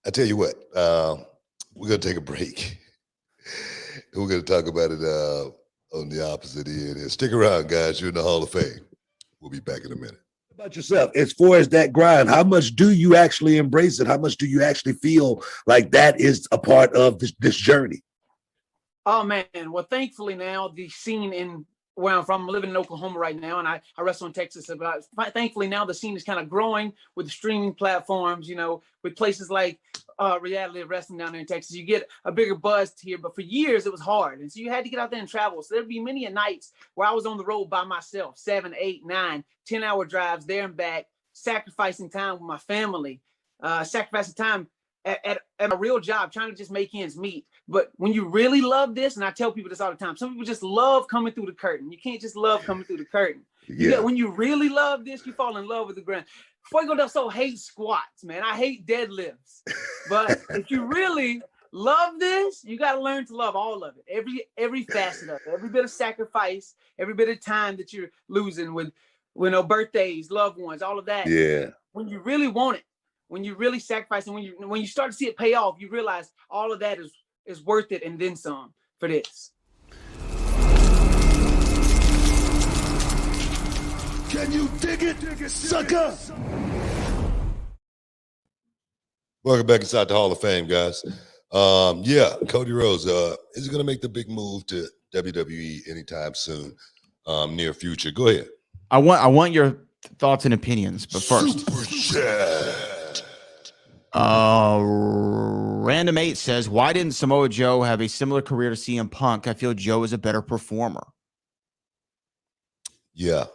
I tell you what, we're going to take a break. We're going to talk about it on the opposite end. And stick around, guys. You're in the Hall of Fame. We'll be back in a minute. About yourself, as far as that grind, how much do you actually embrace it? How much do you actually feel like that is a part of this journey? Oh man, well, thankfully now the scene in where I'm from, I'm living in Oklahoma right now, and I wrestle in Texas. But thankfully now the scene is kind of growing with the streaming platforms, with places like Reality of Wrestling down there in Texas. You get a bigger buzz here, but for years it was hard. And so you had to get out there and travel. So there'd be many a nights where I was on the road by myself, 7, 8, 9, 10-hour drives there and back, sacrificing time with my family, sacrificing time at a real job, trying to just make ends meet. But when you really love this, and I tell people this all the time, some people just love coming through the curtain. You can't just love coming through the curtain. Yeah. When you really love this, you fall in love with the ground. Before I go down, so hate squats, man. I hate deadlifts. But if you really love this, you got to learn to love all of it. Every facet of it, every bit of sacrifice, every bit of time that you're losing with birthdays, loved ones, all of that. Yeah. When you really want it, when you really sacrifice, and when you start to see it pay off, you realize all of that is worth it and then some for this. Can you dig it, sucker? Welcome back inside the Hall of Fame, guys. Cody Rhodes is he going to make the big move to WWE anytime soon, near future? Go ahead. I want your thoughts and opinions, but first. Super chat. Random 8 says, why didn't Samoa Joe have a similar career to CM Punk? I feel Joe is a better performer. Yeah.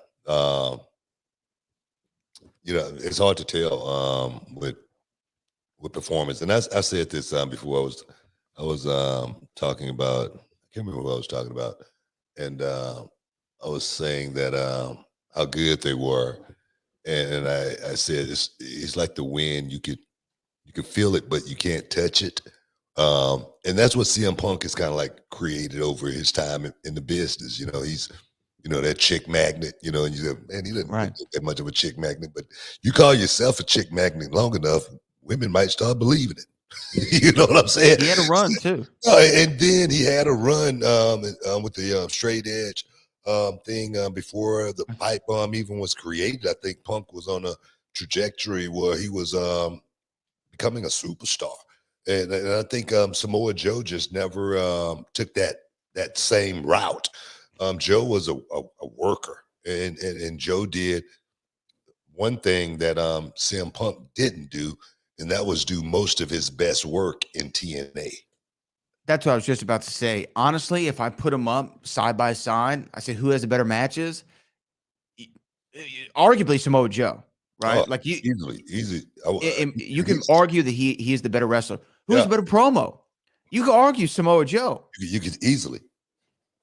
It's hard to tell with performance. And I said this before. I was talking about, I can't remember what I was talking about. And I was saying that how good they were. And I said it's like the wind. You can feel it, but you can't touch it. And that's what CM Punk has kind of like created over his time in the business. He's, that chick magnet, and you say, man, he doesn't look that much of a chick magnet, but you call yourself a chick magnet long enough, women might start believing it. You know what I'm saying? He had a run too. And then he had a run with the straight edge thing before the pipe bomb even was created. I think Punk was on a trajectory where he was becoming a superstar. And I think Samoa Joe just never took that same route. Joe was a worker, and Joe did one thing that CM Punk didn't do, and that was do most of his best work in TNA. That's what I was just about to say. Honestly, if I put them up side by side, I say who has the better matches? Arguably Samoa Joe, right? Like you easily. You can argue that he is the better wrestler. Who has the better promo? You can argue Samoa Joe. You could easily.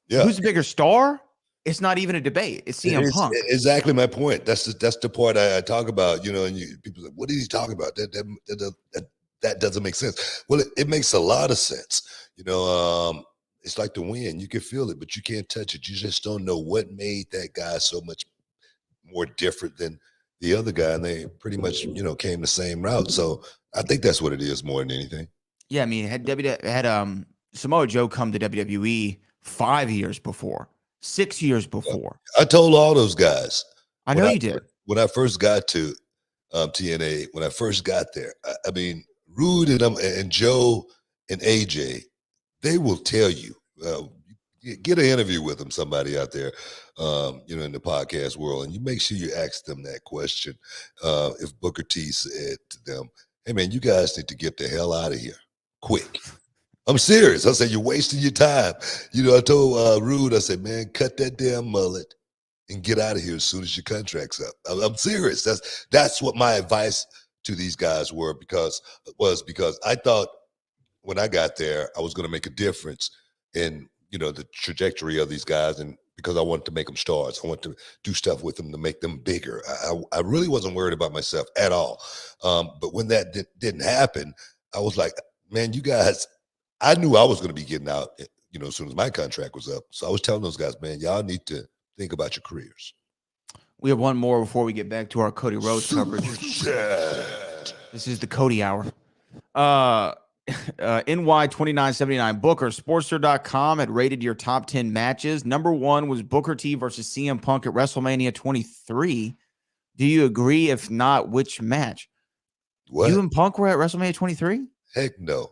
Yeah. Who's the bigger star? It's not even a debate. It's CM Punk. Exactly my point. That's the part I talk about. You know, and people are like, what is he talking about? That doesn't make sense. Well, it makes a lot of sense. You know, it's like the wind. You can feel it, but you can't touch it. You just don't know what made that guy so much more different than the other guy, and they pretty much, you know, came the same route. So I think that's what it is more than anything. Yeah, I mean, had Samoa Joe come to WWE 5 years before, 6 years before. I told all those guys. I know you did. When I first got to TNA, when I first got there, I mean, Rude and Joe and AJ, they will tell you. Get an interview with them, somebody out there, you know, in the podcast world, and you make sure you ask them that question. If Booker T said to them, "Hey, man, you guys need to get the hell out of here quick." I'm serious. I said, you're wasting your time. You know, I told Rude, I said, man, cut that damn mullet and get out of here as soon as your contract's up. I'm serious. That's what my advice to these guys because I thought when I got there, I was going to make a difference in, you know, the trajectory of these guys, and because I wanted to make them stars. I wanted to do stuff with them to make them bigger. I really wasn't worried about myself at all. But when that didn't happen, I was like, man, you guys, I knew I was going to be getting out, you know, as soon as my contract was up. So I was telling those guys, man, y'all need to think about your careers. We have one more before we get back to our Cody Rhodes coverage. This is the Cody hour. NY 2979 Booker, Sportster.com had rated your top 10 matches. Number 1 was Booker T versus CM Punk at WrestleMania 23. Do you agree? If not, which match? What? You and Punk were at WrestleMania 23? Heck no.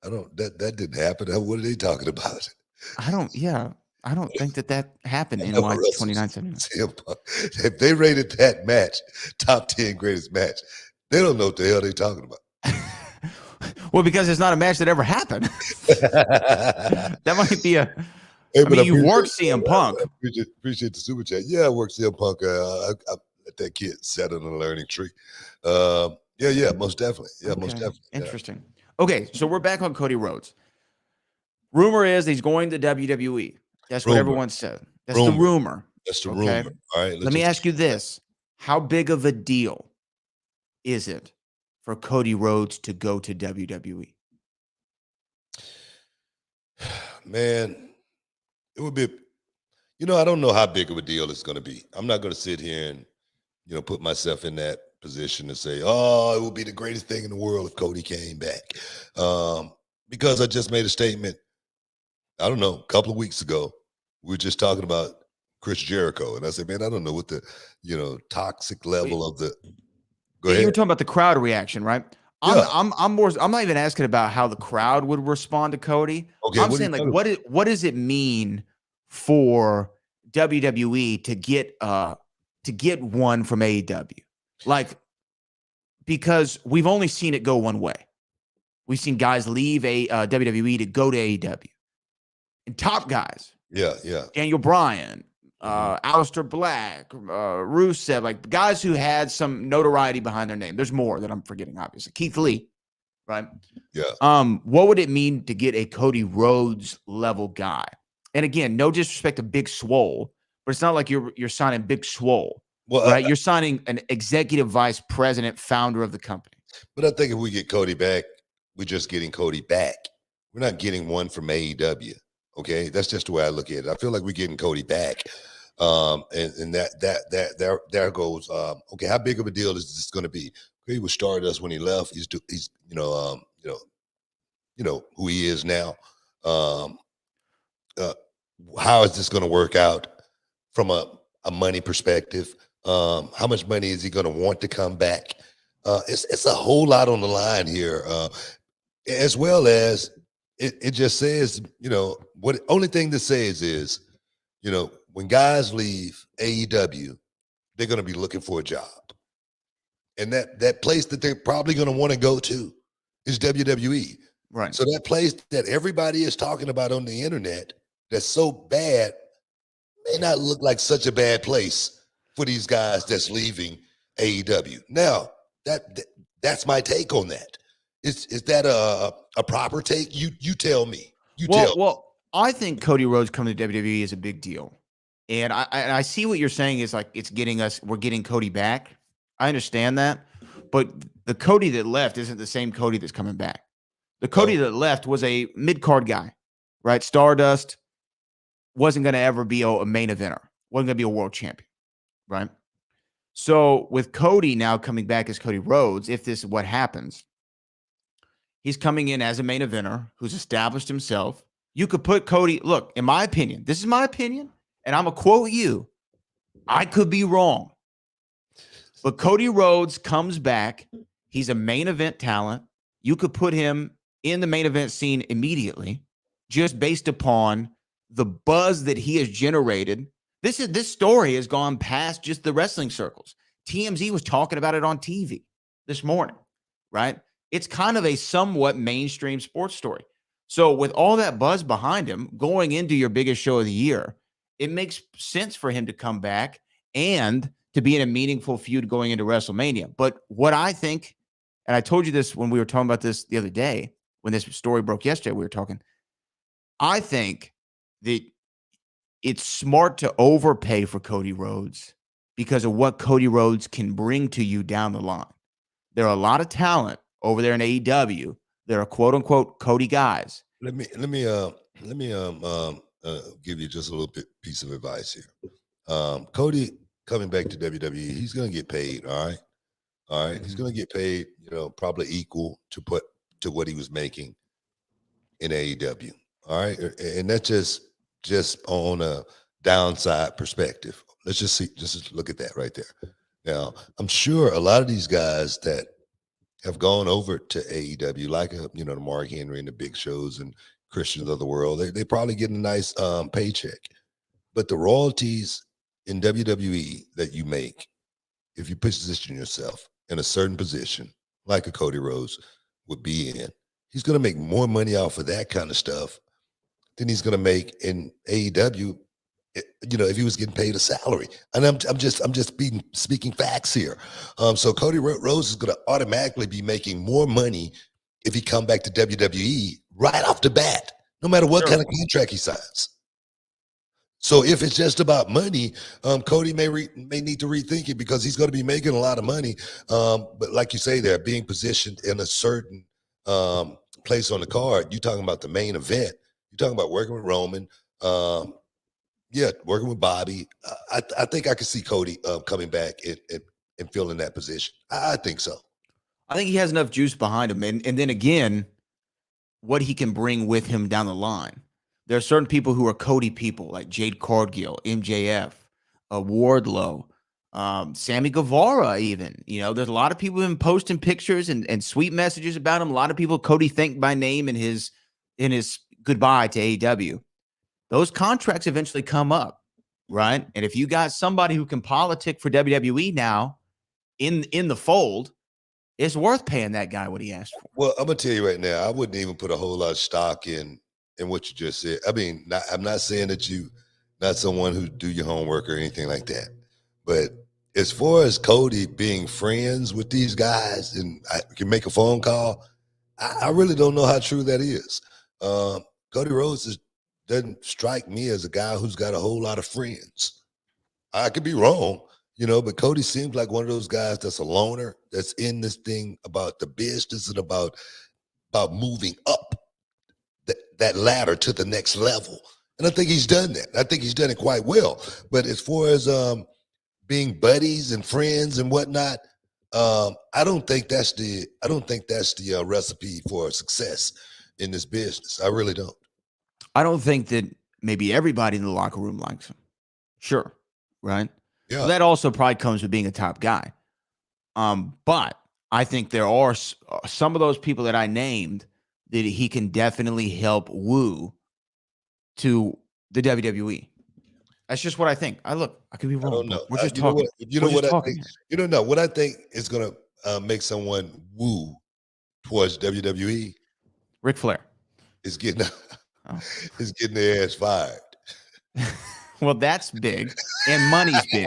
I don't. That didn't happen. What are they talking about? I don't think that happened in NY 2979. CM Punk. If they rated that match top 10 greatest match, they don't know what the hell they're talking about. Well, because it's not a match that ever happened. That might be a. Hey, I mean, you worked CM Punk. Appreciate the super chat. Yeah, I worked CM Punk. I let that kid set on a learning tree. Yeah, most definitely. Yeah, okay. Most definitely. Interesting. Yeah. Okay, so we're back on Cody Rhodes. Rumor is he's going to WWE. That's what everyone said. That's the rumor. That's the rumor. All right. Let me ask you this. How big of a deal is it for Cody Rhodes to go to WWE? Man, it would be, you know, I don't know how big of a deal it's going to be. I'm not going to sit here and, you know, put myself in that position to say, oh, it would be the greatest thing in the world if Cody came back. Because I just made a statement, I don't know, a couple of weeks ago, we were just talking about Chris Jericho. And I said, man, I don't know what the, you know, toxic level of the, go ahead. You were talking about the crowd reaction, right? Yeah. I'm not even asking about how the crowd would respond to Cody. Okay, I'm saying, like, what does it mean for WWE to get one from AEW? Like, because we've only seen it go one way. We've seen guys leave WWE to go to AEW. And top guys. Yeah. Daniel Bryan, Aleister Black, Rusev, like guys who had some notoriety behind their name. There's more that I'm forgetting, obviously. Keith Lee, right? Yeah. What would it mean to get a Cody Rhodes level guy? And again, no disrespect to Big Swole, but it's not like you're signing Big Swole. Well, right? You're signing an executive vice president, founder of the company. But I think if we get Cody back, we're just getting Cody back. We're not getting one from AEW. Okay, that's just the way I look at it. I feel like we're getting Cody back, and there goes. Okay, how big of a deal is this going to be? He was Stardust when he left. He's who he is now. How is this going to work out from a money perspective? How much money is he going to want to come back? It's a whole lot on the line here, as well as it just says, what only thing that says is, when guys leave AEW, they're going to be looking for a job. And that place that they're probably going to want to go to is WWE. Right. So that place that everybody is talking about on the internet that's so bad may not look like such a bad place for these guys that's leaving AEW. Now, that's my take on that. Is that a proper take? You tell me. Well, I think Cody Rhodes coming to WWE is a big deal. And I see what you're saying is like we're getting Cody back. I understand that. But the Cody that left isn't the same Cody that's coming back. The Cody that left was a mid-card guy, right? Stardust wasn't going to ever be a main eventer, wasn't going to be a world champion, right? So with Cody now coming back as Cody Rhodes, if this is what happens, he's coming in as a main eventer who's established himself. You could put Cody, look, in my opinion, this is my opinion, and I'm going to quote you. I could be wrong. But Cody Rhodes comes back. He's a main event talent. You could put him in the main event scene immediately, just based upon the buzz that he has generated. This story has gone past just the wrestling circles. TMZ was talking about it on TV this morning, right? It's kind of a somewhat mainstream sports story. So with all that buzz behind him going into your biggest show of the year, it makes sense for him to come back and to be in a meaningful feud going into WrestleMania. But what I think, and I told you this when we were talking about this the other day, when this story broke yesterday, we were talking, I think that it's smart to overpay for Cody Rhodes because of what Cody Rhodes can bring to you down the line. There are a lot of talent over there in AEW. There are quote unquote Cody guys. Let me give you just a little bit piece of advice here. Cody coming back to WWE, he's going to get paid. All right. Mm-hmm. He's going to get paid, probably equal to what he was making in AEW. All right. And that's just on a downside perspective. Let's just look at that right there. Now, I'm sure a lot of these guys that have gone over to AEW, like the Mark Henry and the Big Shows and Christians of the world, they probably get a nice paycheck. But the royalties in WWE that you make, if you position yourself in a certain position, like a Cody Rhodes would be in, he's going to make more money off of that kind of stuff than he's going to make in AEW. If he was getting paid a salary. And I'm just speaking facts here. So Cody Rhodes is going to automatically be making more money if he come back to WWE right off the bat, no matter what kind of contract he signs. So if it's just about money, Cody may need to rethink it because he's going to be making a lot of money. But like you say there, being positioned in a certain place on the card, you're talking about the main event. You're talking about working with Roman, working with Bobby. I think I could see Cody coming back and filling that position. I think so. I think he has enough juice behind him. And then again, what he can bring with him down the line. There are certain people who are Cody people, like Jade Cargill, MJF, Wardlow, Sammy Guevara even. There's a lot of people who've been posting pictures and sweet messages about him. A lot of people Cody thanked by name in his goodbye to AEW. Those contracts eventually come up, right? And if you got somebody who can politic for WWE now in the fold, it's worth paying that guy what he asked for. Well, I'm going to tell you right now, I wouldn't even put a whole lot of stock in what you just said. I mean, I'm not saying that you not someone who do your homework or anything like that. But as far as Cody being friends with these guys and I can make a phone call, I really don't know how true that is. Cody Rhodes doesn't strike me as a guy who's got a whole lot of friends. I could be wrong, but Cody seems like one of those guys that's a loner, that's in this thing about the business and about moving up that ladder to the next level. And I think he's done that. I think he's done it quite well. But as far as being buddies and friends and whatnot, I don't think that's the recipe for success in this business. I really don't. I don't think that maybe everybody in the locker room likes him. Sure, right? Yeah. So that also probably comes with being a top guy. But I think there are some of those people that I named that he can definitely help woo to the WWE. That's just what I think. I could be wrong. I don't know. We're just you know talking. what? You know We're what just I talking think? here. You don't know what I think is gonna make someone woo towards WWE Ric Flair. is getting Oh. is getting their ass fired. Well, that's big, and money's big.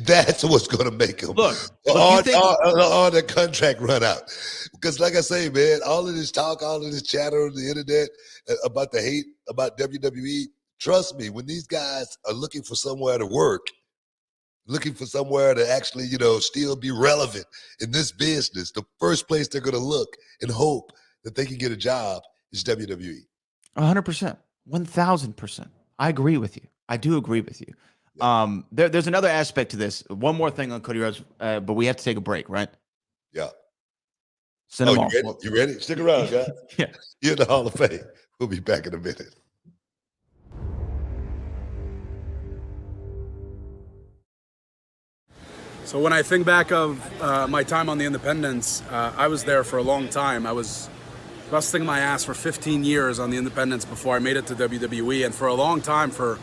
That's what's going to make them Look, all, you think all the contract run out. Because, like I say, man, all of this talk, all of this chatter on the internet about the hate about WWE. Trust me, when these guys are looking for somewhere to work, looking for somewhere to actually, still be relevant in this business, the first place they're going to look and hope that they can get a job is WWE. 100%, 1000%. I agree with you. I do agree with you. There's another aspect to this. One more thing on Cody Rhodes, but we have to take a break, right? Yeah. Send them off. You ready? Stick around, guys. Yeah. You're in the Hall of Fame. We'll be back in a minute. So when I think back of my time on the independents, I was there for a long time. I was busting my ass for 15 years on the independents before I made it to WWE. And for a long time, for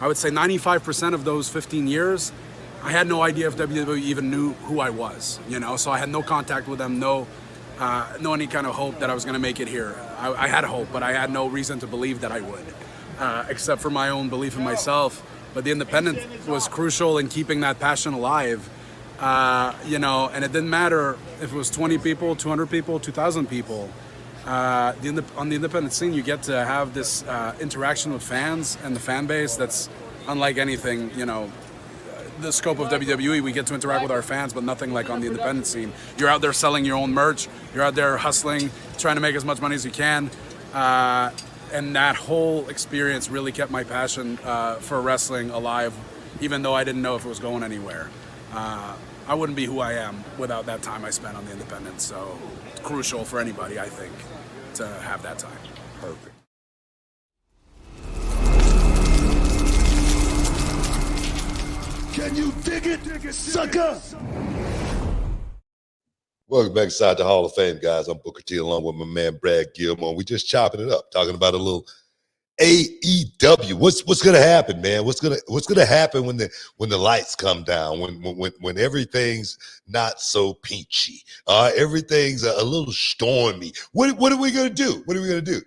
I would say 95% of those 15 years, I had no idea if WWE even knew who I was, so I had no contact with them, no any kind of hope that I was going to make it here. I had hope, but I had no reason to believe that I would, except for my own belief in myself. But the independent was crucial in keeping that passion alive. And it didn't matter if it was 20 people, 200 people, 2,000 people. On the independent scene, you get to have this interaction with fans and the fan base that's unlike anything, the scope of WWE. We get to interact with our fans, but nothing like on the independent scene. You're out there selling your own merch. You're out there hustling, trying to make as much money as you can. And that whole experience really kept my passion for wrestling alive, even though I didn't know if it was going anywhere. I wouldn't be who I am without that time I spent on the independents. So it's crucial for anybody, I think, to have that time. Perfect. Can you dig it, sucker? Welcome back inside the Hall of Fame, guys. I'm Booker T along with my man Brad Gilmore. We just chopping it up, talking about a little AEW. What's gonna happen, man? What's gonna happen when the lights come down? When everything's not so peachy? Everything's a little stormy. What are we gonna do? What are we gonna do?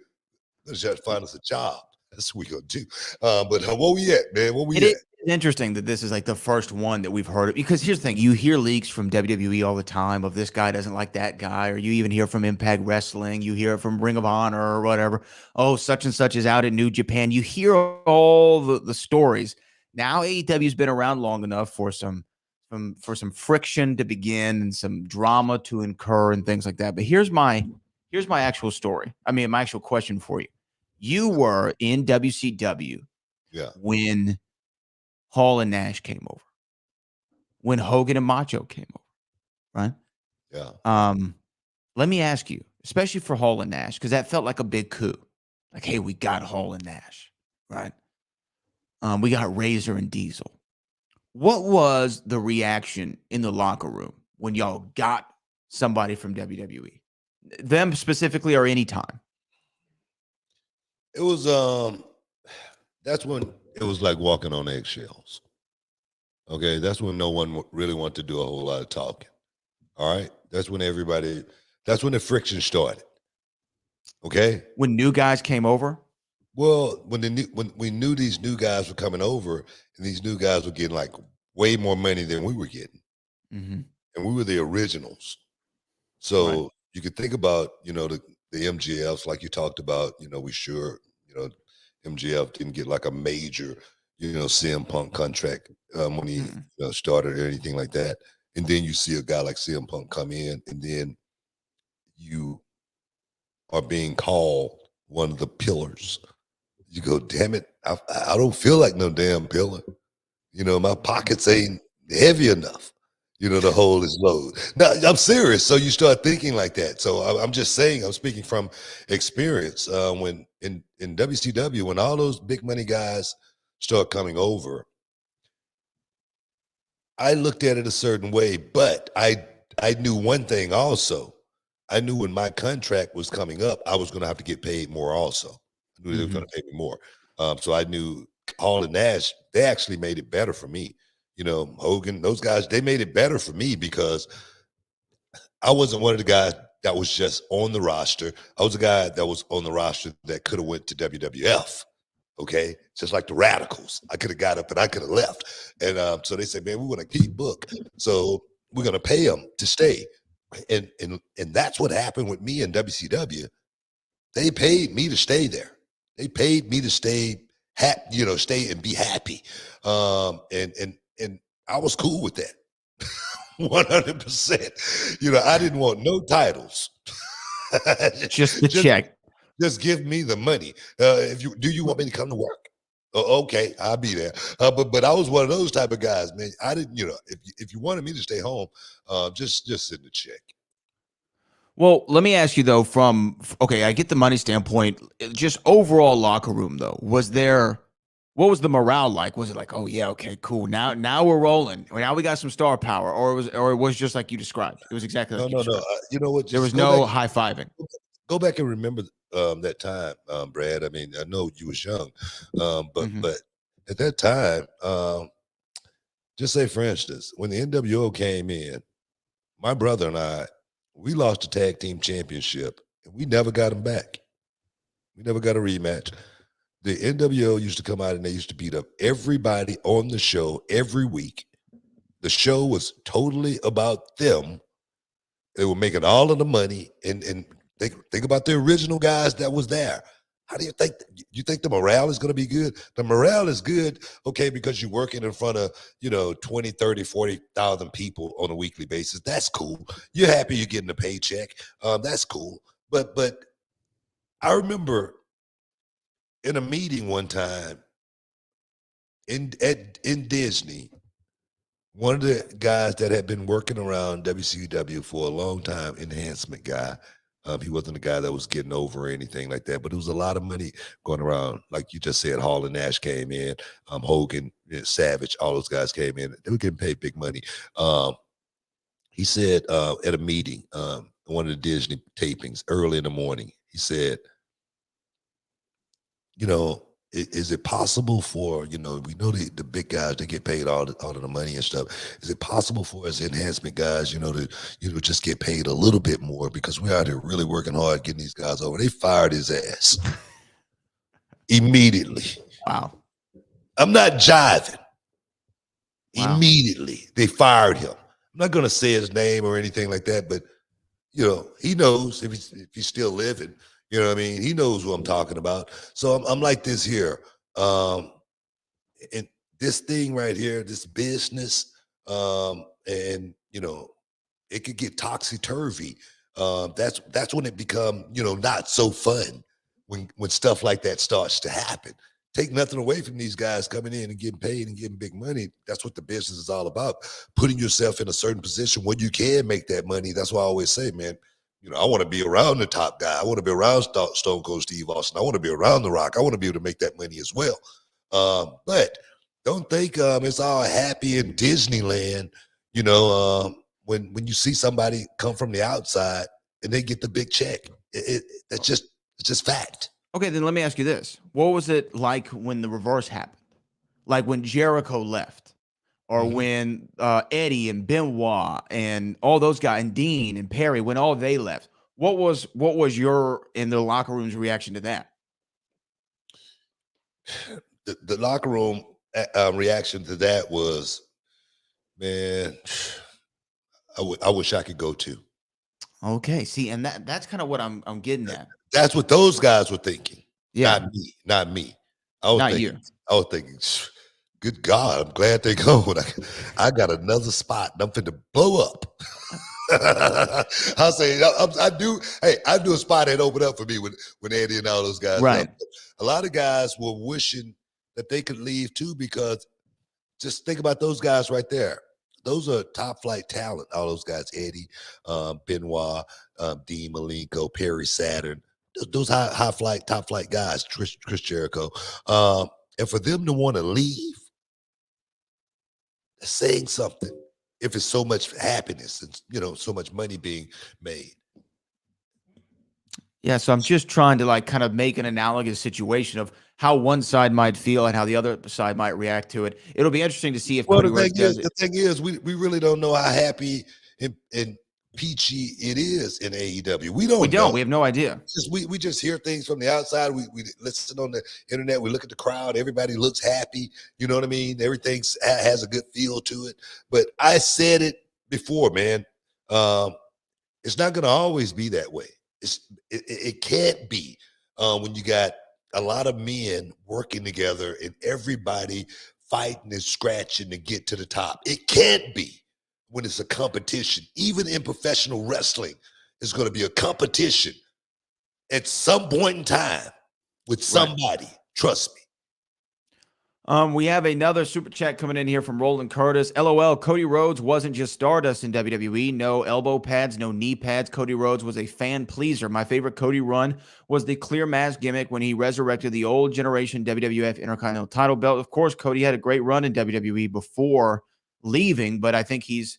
Let's just find us a job. That's what we're gonna do. But where we at, man? Where we at? It's interesting that this is like the first one that we've heard of, because here's the thing: you hear leaks from WWE all the time of this guy doesn't like that guy, or you even hear from Impact Wrestling, you hear from Ring of Honor or whatever. Oh, such and such is out at New Japan. You hear all the stories. Now AEW's been around long enough for some friction to begin and some drama to incur and things like that. But here's my actual story. I mean, my actual question for you. You were in WCW when Hall and Nash came over, when Hogan and Macho came over, right? Yeah. Let me ask you, especially for Hall and Nash, because that felt like a big coup. Like, hey, we got Hall and Nash, right? We got Razor and Diesel. What was the reaction in the locker room when y'all got somebody from WWE? Them specifically, or any time? It was that's when it was like walking on eggshells. Okay, that's when no one really wanted to do a whole lot of talking. All right, that's when the friction started. Okay, when new guys came over. Well, when we knew these new guys were coming over, and these new guys were getting like way more money than we were getting, and we were the originals. So you could think about the MGFs, like you talked about. MGF didn't get like a major CM Punk contract when he started or anything like that. And then you see a guy like CM Punk come in, and then you are being called one of the pillars. You go, damn it, I don't feel like no damn pillar. My pockets ain't heavy enough. The hole is low. No, I'm serious. So you start thinking like that. So I'm just saying, I'm speaking from experience. When in WCW, when all those big money guys start coming over, I looked at it a certain way, but I knew one thing also. I knew when my contract was coming up, I was going to have to get paid more also. I knew they were going to pay me more. So I knew Hall and Nash, they actually made it better for me. Hogan, those guys, they made it better for me because I wasn't one of the guys that was just on the roster. I was a guy that was on the roster that could have went to WWF. Okay, just like the Radicals, I could have got up and I could have left. And so they said, man, we want to keep Book, so we're going to pay him to stay. And that's what happened with me in WCW. They paid me to stay there. They paid me to stay, stay and be happy. And I was cool with that. 100%. I didn't want no titles. Just the check. Just give me the money. Do you want me to come to work? Okay, I'll be there. But I was one of those type of guys, man. I didn't, if you wanted me to stay home, just send the check. Well, let me ask you though, I get the money standpoint, just overall locker room though, what was the morale like? Was it like, oh yeah, okay, cool. Now we're rolling. Now we got some star power, or it was just like you described. It was exactly like no. You know what? There was no high fiving. Go back and remember that time, Brad. I mean, I know you was young, but at that time, just say for instance, when the NWO came in, my brother and I, we lost the tag team championship, and we never got them back. We never got a rematch. The NWO used to come out and they used to beat up everybody on the show every week. The show was totally about them. They were making all of the money, and think about the original guys that was there. How do you think the morale is going to be good? The morale is good, okay, because you're working in front of, 20, 30, 40,000 people on a weekly basis. That's cool. You're happy you're getting a paycheck. That's cool. But I remember in a meeting one time in Disney, one of the guys that had been working around WCW for a long time, enhancement guy, he wasn't a guy that was getting over or anything like that, but it was a lot of money going around. Like you just said, Hall and Nash came in, Hogan, Savage, all those guys came in. They were getting paid big money. He said at a meeting, one of the Disney tapings early in the morning, he said, is it possible for, we know the big guys, they get paid all of the money and stuff. Is it possible for us enhancement guys, to, just get paid a little bit more because we're out here really working hard getting these guys over? They fired his ass immediately. Wow. I'm not jiving. Wow. Immediately, they fired him. I'm not going to say his name or anything like that, but, he knows if he's still living. You know what I mean? He knows what I'm talking about. So I'm like this here. And this thing right here, this business, and it could get topsy-turvy. That's when it become, not so fun when stuff like that starts to happen. Take nothing away from these guys coming in and getting paid and getting big money. That's what the business is all about. Putting yourself in a certain position where you can make that money. That's why I always say, man, I want to be around the top guy. I want to be around Stone Cold Steve Austin. I want to be around The Rock. I want to be able to make that money as well. But don't think it's all happy in Disneyland, when you see somebody come from the outside and they get the big check. It's just fact. Okay, then let me ask you this. What was it like when the reverse happened? Like when Jericho left? Or when Eddie and Benoit and all those guys and Dean and Perry, when all they left, what was your in the locker room's reaction to that? The locker room reaction to that was, man, I wish I could go to. Okay, see, and that's kind of what I'm getting at. That's what those guys were thinking. Yeah, not me. I was thinking. Good God, I'm glad they're going. I got another spot and I'm finna blow up. I'll say, I do a spot that opened up for me when Eddie and all those guys. Right. A lot of guys were wishing that they could leave too, because just think about those guys right there. those are top flight talent. All those guys, Eddie, Benoit, Dean Malenko, Perry Saturn, those high flight, top flight guys, Chris Jericho. And for them to want to leave, that's saying something. If it's so much happiness and so much money being made. Yeah, so I'm just trying to like kind of make an analogous situation of how one side might feel and how the other side might react to it. It'll be interesting to see if Cody Rhodes does it. The thing is, we really don't know how happy and peachy it is in AEW. We don't know. We have no idea. We just hear things from the outside. We listen on the internet. We look at the crowd. Everybody looks happy. You know what I mean? Everything has a good feel to it. But I said it before, man. It's not going to always be that way. It can't be when you got a lot of men working together and everybody fighting and scratching to get to the top. It can't be when it's a competition. Even in professional wrestling, it's going to be a competition at some point in time with somebody. Right. Trust me. We have another super chat coming in here from Roland Curtis. LOL, Cody Rhodes wasn't just Stardust in WWE. No elbow pads, no knee pads. Cody Rhodes was a fan pleaser. My favorite Cody run was the clear mask gimmick when he resurrected the old generation WWF Intercontinental title belt. Of course, Cody had a great run in WWE before leaving, but I think he's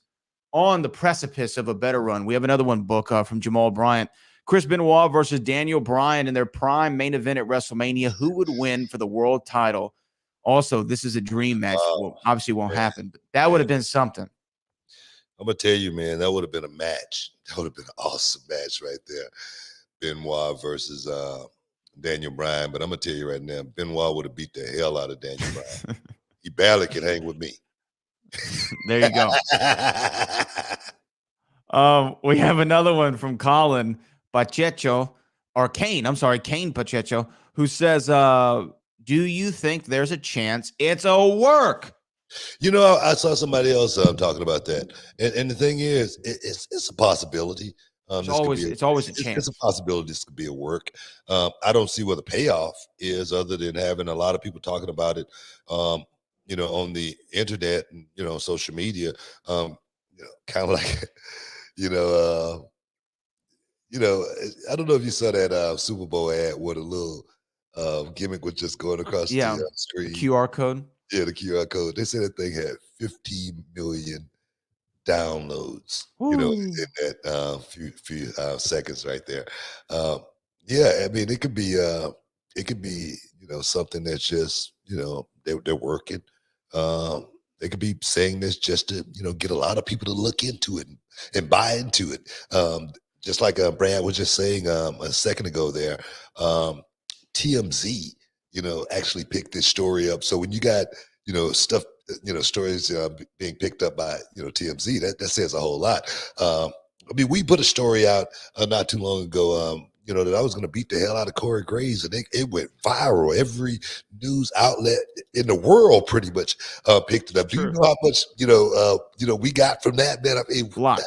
on the precipice of a better run. We have another one book from Jamal Bryant. Chris Benoit versus Daniel Bryan in their prime main event at WrestleMania. Who would win for the world title? Also, this is a dream match. Well, obviously won't happen, but that would have been something. I'm going to tell you, man, that would have been a match. That would have been an awesome match right there. Benoit versus Daniel Bryan. But I'm going to tell you right now, Benoit would have beat the hell out of Daniel Bryan. He barely can hang with me. There you go. We have another one from Colin Pacheco, or Kane. I'm sorry, Kane Pacheco, who says, do you think there's a chance it's a work? I saw somebody else talking about that. And the thing is, it's a possibility. It's always a chance. It's a possibility this could be a work. I don't see what the payoff is other than having a lot of people talking about it, on the internet and, social media, kind of like, I don't know if you saw that Super Bowl ad with a little gimmick was just going across the screen. The QR code. Yeah, the QR code. They said that thing had 15 million downloads. In that few seconds right there. I mean, it could be something that's just they're working. They could be saying this just to get a lot of people to look into it and buy into it. Just like Brad was just saying a second ago there. TMZ, actually picked this story up. So when you got, stuff, stories being picked up by, TMZ, that says a whole lot. We put a story out not too long ago, that I was going to beat the hell out of Corey Graves, and it went viral. Every news outlet in the world pretty much picked it up. Do you know how much, we got from that, man? A lot.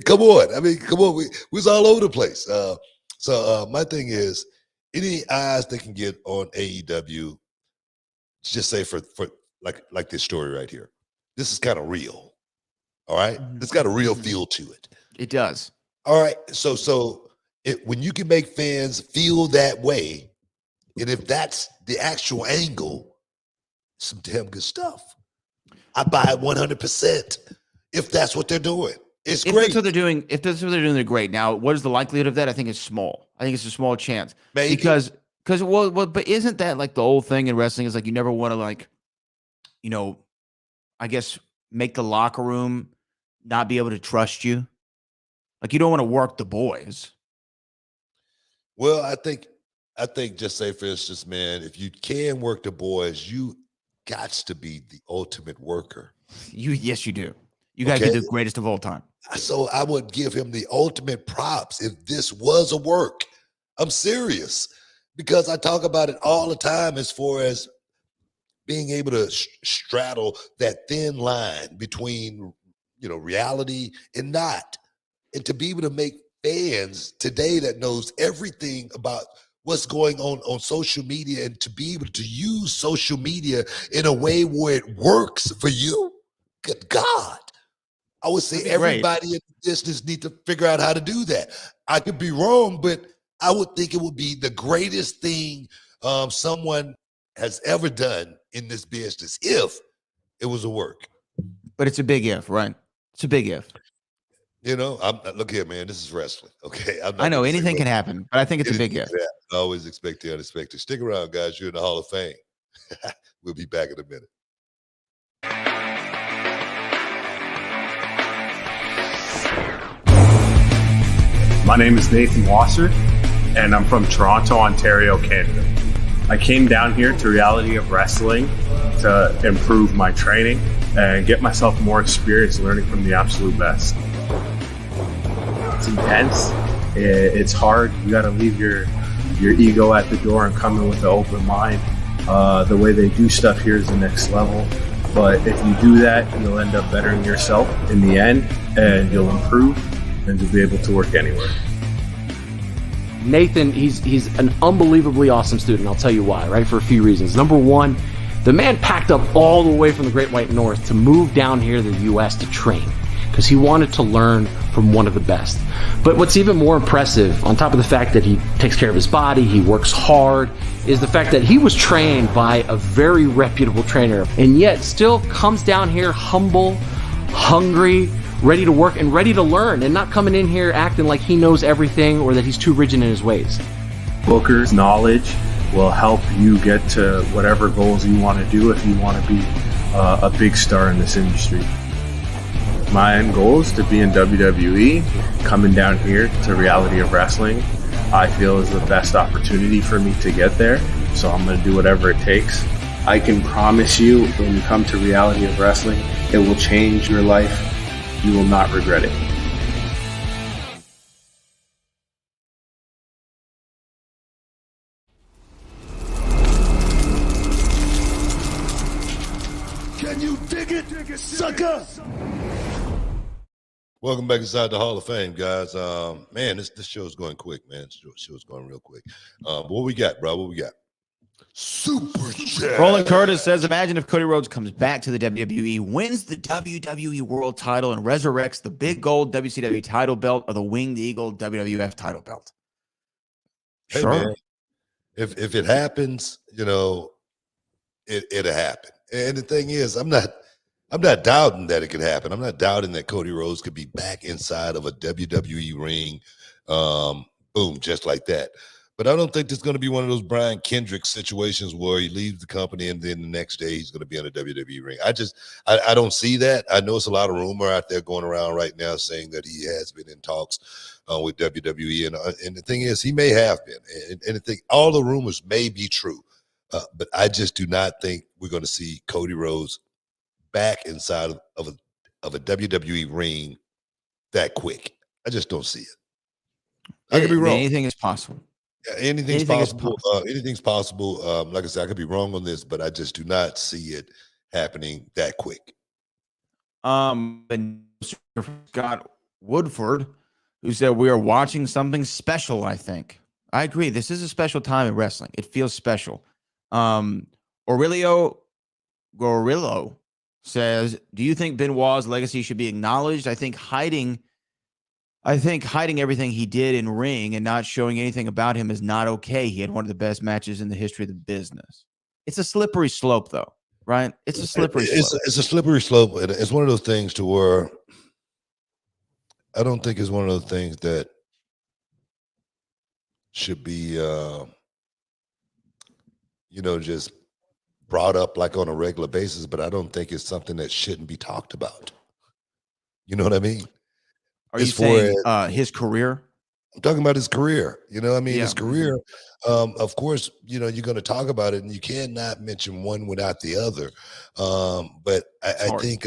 Come on. We was all over the place. So my thing is, any eyes they can get on AEW, just say for like this story right here. This is kind of real. All right. It's got a real feel to it. It does. All right. So when you can make fans feel that way, and if that's the actual angle, some damn good stuff. I buy it 100% if that's what they're doing. It's great. If that's what they're doing, they're great. Now, what is the likelihood of that? I think it's small. I think it's a small chance. Maybe. Because but isn't that like the old thing in wrestling is like you never want to I guess make the locker room not be able to trust you. Like you don't want to work the boys. Well, I think just say for instance, man, if you can work the boys, you got to be the ultimate worker. Yes, you do. You got to be the greatest of all time. So I would give him the ultimate props if this was a work. I'm serious because I talk about it all the time as far as being able to straddle that thin line between, reality and not. And to be able to make fans today that knows everything about what's going on social media and to be able to use social media in a way where it works for you. Good God. I would say everybody in the business need to figure out how to do that. I could be wrong, but I would think it would be the greatest thing someone has ever done in this business if it was a work. But it's a big if, right? It's a big if. You know, look here, man. This is wrestling. Okay, I know anything can happen, but I think it's a big if. I always expect the unexpected. Stick around, guys. You're in the Hall of Fame. We'll be back in a minute. My name is Nathan Wasser, and I'm from Toronto, Ontario, Canada. I came down here to Reality of Wrestling to improve my training and get myself more experience learning from the absolute best. It's intense. It's hard. You got to leave your ego at the door and come in with an open mind. The way they do stuff here is the next level. But if you do that, you'll end up bettering yourself in the end, and you'll improve, and you'll be able to work anywhere. Nathan, he's an unbelievably awesome student. I'll tell you why, right? For a few reasons. Number one, the man packed up all the way from the Great White North to move down here to the U.S. to train because he wanted to learn from one of the best. But what's even more impressive, on top of the fact that he takes care of his body, he works hard, is the fact that he was trained by a very reputable trainer and yet still comes down here humble, hungry, ready to work and ready to learn, and not coming in here acting like he knows everything or that he's too rigid in his ways. Booker's knowledge will help you get to whatever goals you want to do if you want to be a big star in this industry. My end goal is to be in WWE. Coming down here to Reality of Wrestling, I feel is the best opportunity for me to get there, so I'm going to do whatever it takes. I can promise you, when you come to Reality of Wrestling, it will change your life. You will not regret it. Can you dig it, sucker? Welcome back inside the Hall of Fame, guys. Man, this show's going quick, man. This show's going real quick. What we got, bro? What we got? Super chat. Roland Curtis says, imagine if Cody Rhodes comes back to the WWE, wins the WWE World title, and resurrects the big gold WCW title belt or the Winged Eagle WWF title belt. Hey, Sure. man, if it happens, you know, it'll happen. And the thing is, I'm not doubting that it could happen. I'm not doubting that Cody Rhodes could be back inside of a WWE ring, boom, just like that. But I don't think there's going to be one of those Brian Kendrick situations where he leaves the company and then the next day he's going to be on a WWE ring. I don't see that. I know it's a lot of rumor out there going around right now saying that he has been in talks with WWE. And the thing is, he may have been. And the thing, all the rumors may be true. But I just do not think we're going to see Cody Rhodes back inside of a WWE ring that quick. I just don't see it. I could be wrong. Anything is possible. Yeah, anything's possible. Anything's possible. Like I said, I could be wrong on this, but I just do not see it happening that quick. And Scott Woodford, who said we are watching something special. I think I agree. This is a special time in wrestling. It feels special. Aurelio Gorillo says, do you think Benoit's legacy should be acknowledged? I think hiding everything he did in ring and not showing anything about him is not okay. He had one of the best matches in the history of the business. It's a slippery slope, though, right? It's a slippery slope. It's a slippery slope. It's one of those things to where I don't think it's one of those things that should be, just brought up like on a regular basis, but I don't think it's something that shouldn't be talked about. You know what I mean? Are you saying his career? I'm talking about his career. You know what I mean? Yeah. His career. Of course, you're going to talk about it, and you cannot mention one without the other. But I think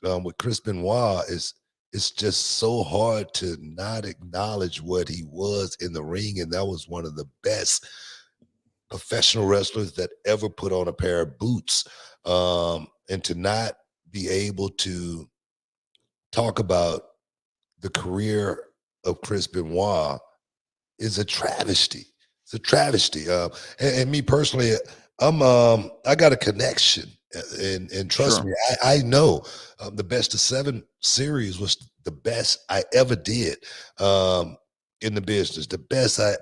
with Chris Benoit, it's just so hard to not acknowledge what he was in the ring, and that was one of the best professional wrestlers that ever put on a pair of boots. And to not be able to talk about the career of Chris Benoit is a travesty. It's a travesty. And me personally, I got a connection And trust me, I know the best of 7 series was the best I ever did in the business. The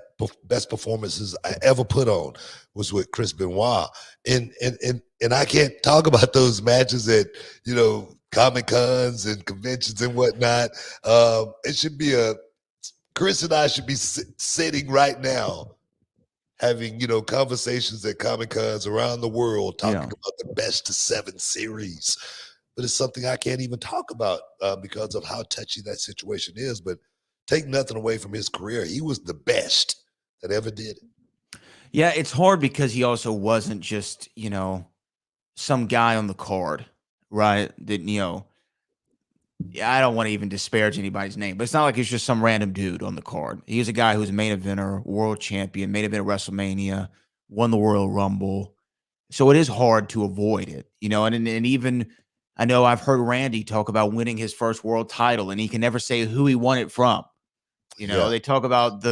best performances I ever put on was with Chris Benoit. And I can't talk about those matches at Comic Cons and conventions and whatnot. It should be Chris and I should be sitting right now having conversations at Comic Cons around the world talking about the best of 7 series. But it's something I can't even talk about because of how touchy that situation is. But take nothing away from his career. He was the best that ever did it. Yeah, it's hard because he also wasn't just, some guy on the card, right? That, I don't want to even disparage anybody's name, but it's not like it's just some random dude on the card. He was a guy who was a main eventer, world champion, main event at WrestleMania, won the Royal Rumble. So it is hard to avoid it, and even I know I've heard Randy talk about winning his first world title, and he can never say who he won it from. They talk about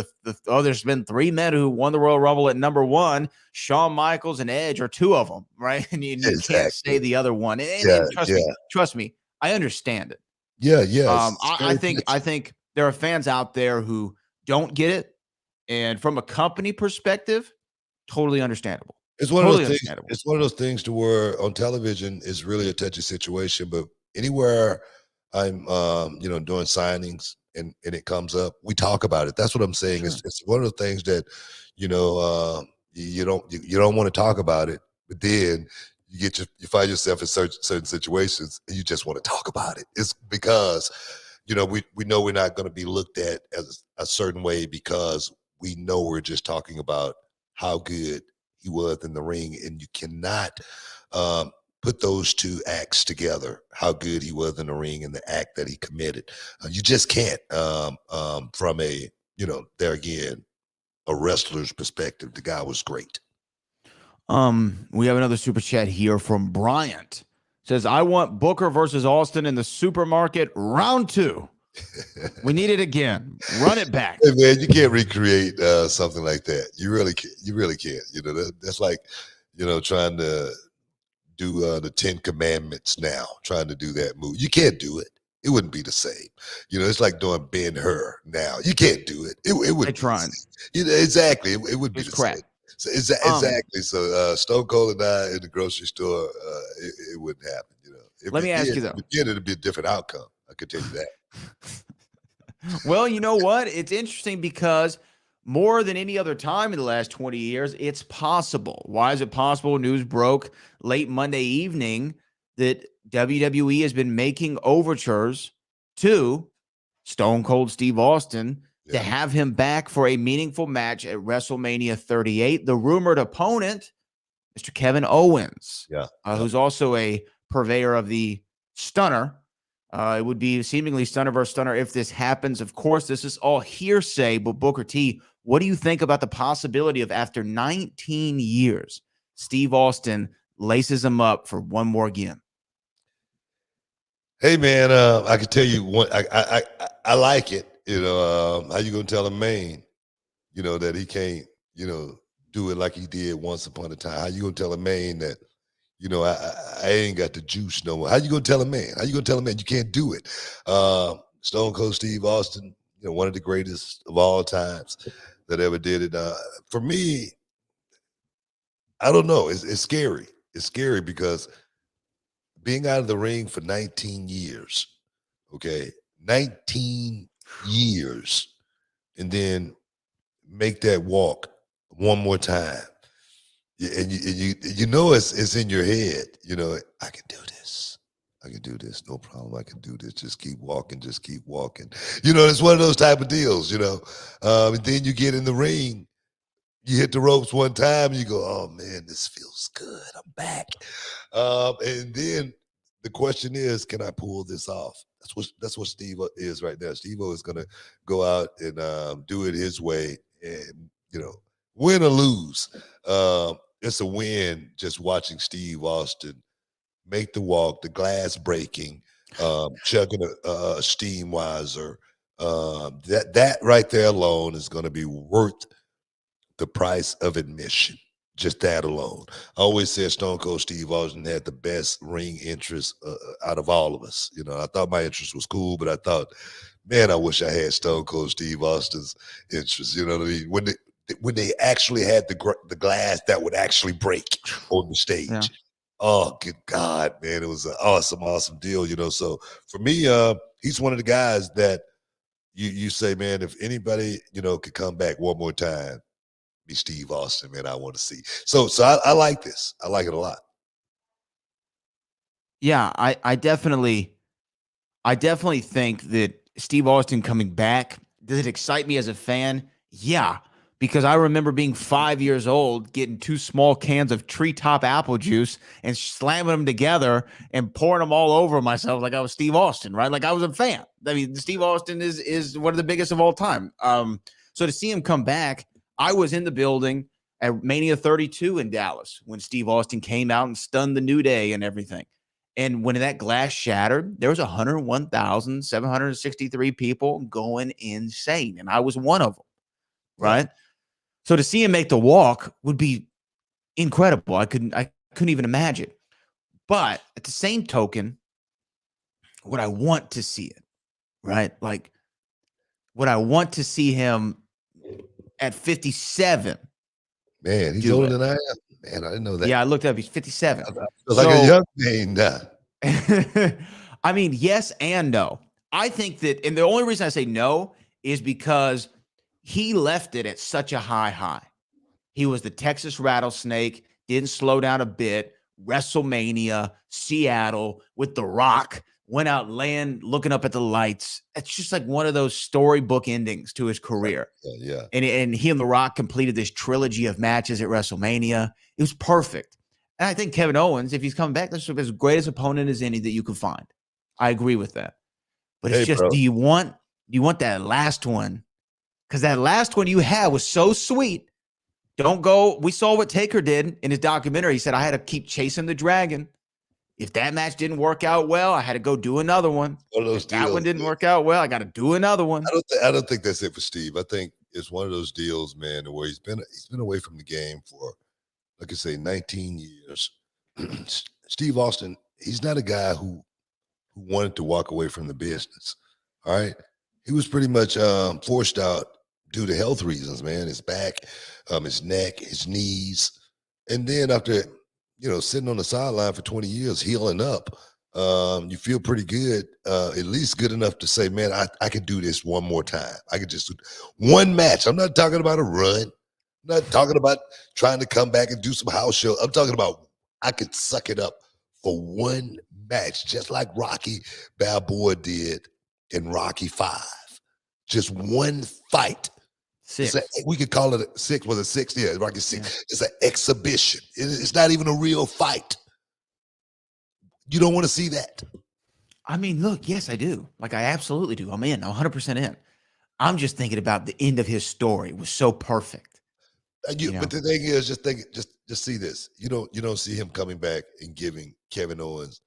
there's been 3 men who won the Royal Rumble at number 1. Shawn Michaels and Edge are 2 of them, right? And you can't say the other one. And trust me, I understand it. I think there are fans out there who don't get it, and from a company perspective, totally understandable. It's one of those things. It's one of those things to where on television is really a touchy situation, but anywhere I'm doing signings and it comes up, we talk about it. That's what I'm saying. Sure. It's one of the things that you don't want to talk about it, but then you find yourself in certain situations and you just want to talk about it. It's because we know we're not going to be looked at as a certain way because we know we're just talking about how good he was in the ring, and you cannot put those 2 acts together, how good he was in the ring and the act that he committed. You just can't from there again, a wrestler's perspective. The guy was great. We have another super chat here from Bryant. Says, I want Booker versus Austin in the supermarket round 2. We need it again. Run it back. Hey man, you can't recreate something like that. You really can't. You really can't. That's like, trying to do the 10 Commandments now, trying to do that move. You can't do it. It wouldn't be the same. It's like doing Ben-Hur now. You can't do it. It wouldn't. Trying. Exactly. It would be the crap. Same. So exactly. So Stone Cold and I in the grocery store, it wouldn't happen. Let me ask you though. It'd be a different outcome. I can tell you that. Well, you know what? It's interesting because more than any other time in the last 20 years, it's possible. Why is it possible? News broke late Monday evening that WWE has been making overtures to Stone Cold Steve Austin to have him back for a meaningful match at WrestleMania 38. The rumored opponent, Mr. Kevin Owens, who's also a purveyor of the Stunner. It would be seemingly Stunner versus Stunner if this happens. Of course, this is all hearsay, but Booker T, what do you think about the possibility of after 19 years, Steve Austin laces him up for one more game? Hey man, I can tell you what I like it. How you gonna tell a man, that he can't, do it like he did once upon a time? How you gonna tell a man that, I ain't got the juice no more? How you gonna tell a man? How you gonna tell a man you can't do it? Stone Cold Steve Austin, one of the greatest of all times that ever did it. For me, I don't know. It's scary. It's scary because being out of the ring for 19 years, 19 years, and then make that walk one more time. And it's in your head, I can do this. I can do this. No problem. I can do this. Just keep walking. Just keep walking. It's one of those type of deals, and then you get in the ring, you hit the ropes one time, and you go, oh man, this feels good. I'm back. And then the question is, can I pull this off? That's what Steve is right now. Steve is gonna go out and do it his way, and win or lose. It's a win just watching Steve Austin make the walk, the glass breaking, chugging a steam wiser. That right there alone is going to be worth the price of admission. Just that alone. I always said Stone Cold Steve Austin had the best ring interest out of all of us. You know, I thought my interest was cool, but I thought, man, I wish I had Stone Cold Steve Austin's interest. You know what I mean? When they actually had the glass that would actually break on the stage. Yeah. Oh, good God, man. It was an awesome deal, you know. So for me, he's one of the guys that you say, man, if anybody, you know, could come back one more time, be Steve Austin, man. I want to see. So I like this. I like it a lot. Yeah, I definitely think that Steve Austin coming back, does it excite me as a fan? Yeah, because I remember being 5 years old, getting 2 small cans of Treetop apple juice and slamming them together and pouring them all over myself like I was Steve Austin, right? Like I was a fan. I mean, Steve Austin is one of the biggest of all time. So to see him come back, I was in the building at Mania 32 in Dallas when Steve Austin came out and stunned the New Day and everything. And when that glass shattered, there was 101,763 people going insane. And I was one of them, right? So to see him make the walk would be incredible. I couldn't even imagine. But at the same token, would I want to see it, right? Like, would I want to see him at 57? Man, he's older than I am. Man, I didn't know that. Yeah, I looked up. He's 57. I feel like a young man now. I mean, yes and no. I think that, and the only reason I say no is because he left it at such a high. He was the Texas Rattlesnake, didn't slow down a bit. WrestleMania, Seattle with The Rock, went out looking up at the lights. It's just like one of those storybook endings to his career. Yeah. And he and The Rock completed this trilogy of matches at WrestleMania. It was perfect. And I think Kevin Owens, if he's coming back, that's as great an opponent as any that you can find. I agree with that. But it's just, do you want that last one? Because that last one you had was so sweet. Don't go. We saw what Taker did in his documentary. He said, I had to keep chasing the dragon. If that match didn't work out well, I had to go do another one. If that one didn't work out well, I got to do another one. I don't think that's it for Steve. I think it's one of those deals, man, where he's been away from the game for, like I say, 19 years. Steve Austin, he's not a guy who wanted to walk away from the business. All right. He was pretty much forced out due to health reasons, man. His back, his neck, his knees. And then after, you know, sitting on the sideline for 20 years, healing up, you feel pretty good, at least good enough to say, man, I could do this one more time. I could just do one match. I'm not talking about a run. I'm not talking about trying to come back and do some house show. I'm talking about I could suck it up for one match, just like Rocky Balboa did in Rocky V. Just one fight. 6. We could call it a 6. Was it 6? Yeah, Rocky 6. Yeah. It's an exhibition. It's not even a real fight. You don't want to see that. I mean, look, yes, I do. Like, I absolutely do. I'm in. I'm 100% in. I'm just thinking about the end of his story. It was so perfect. But the thing is, just see this. You don't see him coming back and giving Kevin Owens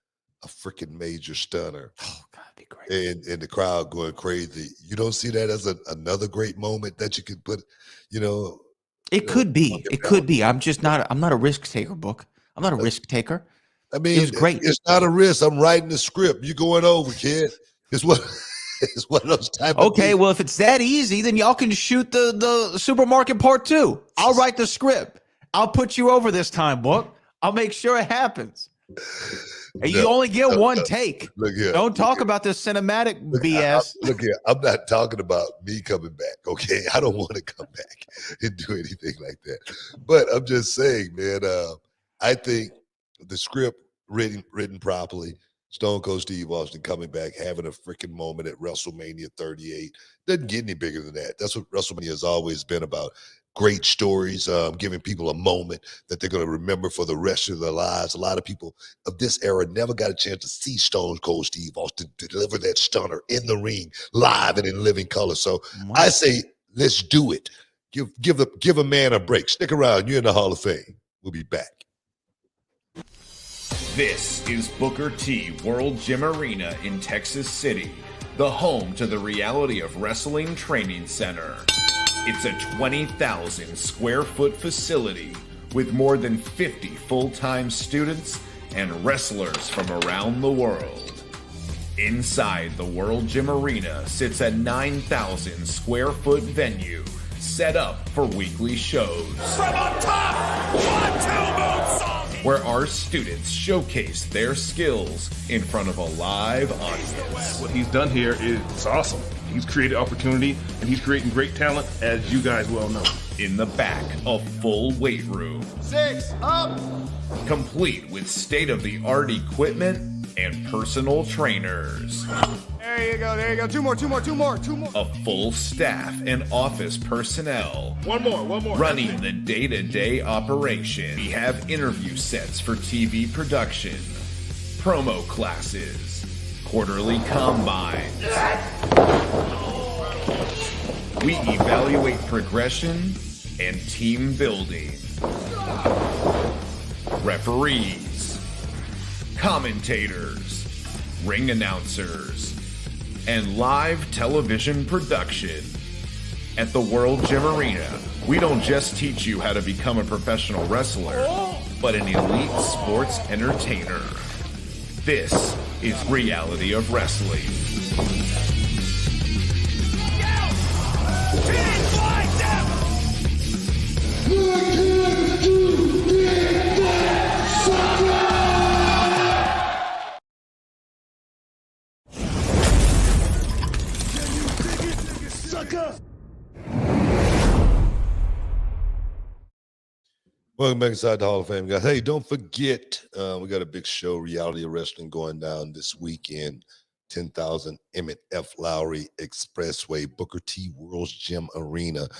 a freaking major stunner. Oh, God, it'd be great. And the crowd going crazy. You don't see that as another great moment that you could put, It could be. It could be. I'm not a risk taker, Book. I'm not a risk taker. I mean, it was great. It's not a risk. I'm writing the script. You going over, kid. It's one of those type of Okay, well, if it's that easy, then y'all can shoot the supermarket part 2. I'll write the script. I'll put you over this time, Book. I'll make sure it happens. And you only get one take. Look here. Don't talk about this cinematic BS. Look here. I'm not talking about me coming back, okay? I don't want to come back and do anything like that. But I'm just saying, man, I think the script written properly, Stone Cold Steve Austin coming back, having a freaking moment at WrestleMania 38. Doesn't get any bigger than that. That's what WrestleMania has always been about. Great stories, giving people a moment that they're going to remember for the rest of their lives. A lot of people of this era never got a chance to see Stone Cold Steve Austin deliver that stunner in the ring, live and in living color. So I say, let's do it. Give a man a break. Stick around. You're in the Hall of Fame. We'll be back. This is Booker T World Gym Arena in Texas City, the home to the Reality of Wrestling Training Center. It's a 20,000 square foot facility with more than 50 full-time students and wrestlers from around the world. Inside the World Gym Arena sits a 9,000 square foot venue set up for weekly shows. From up top, 1-2 moonsault, where our students showcase their skills in front of a live audience. What he's done here is awesome. He's created opportunity and he's creating great talent, as you guys well know. In the back, a full weight room. 6 up. Complete with state-of-the-art equipment and personal trainers. There you go. Two more. A full staff and office personnel. One more. Running the day-to-day operation. We have interview sets for TV production, promo classes, quarterly combines. We evaluate progression and team building. Referees, commentators, ring announcers, and live television production. At the World Gym Arena, we don't just teach you how to become a professional wrestler, but an elite sports entertainer. This is Reality of Wrestling. Welcome back inside the Hall of Fame, guys. Hey, don't forget, we got a big show, Reality of Wrestling, going down this weekend. 10,000 Emmett F. Lowry Expressway, Booker T. World's Gym Arena. If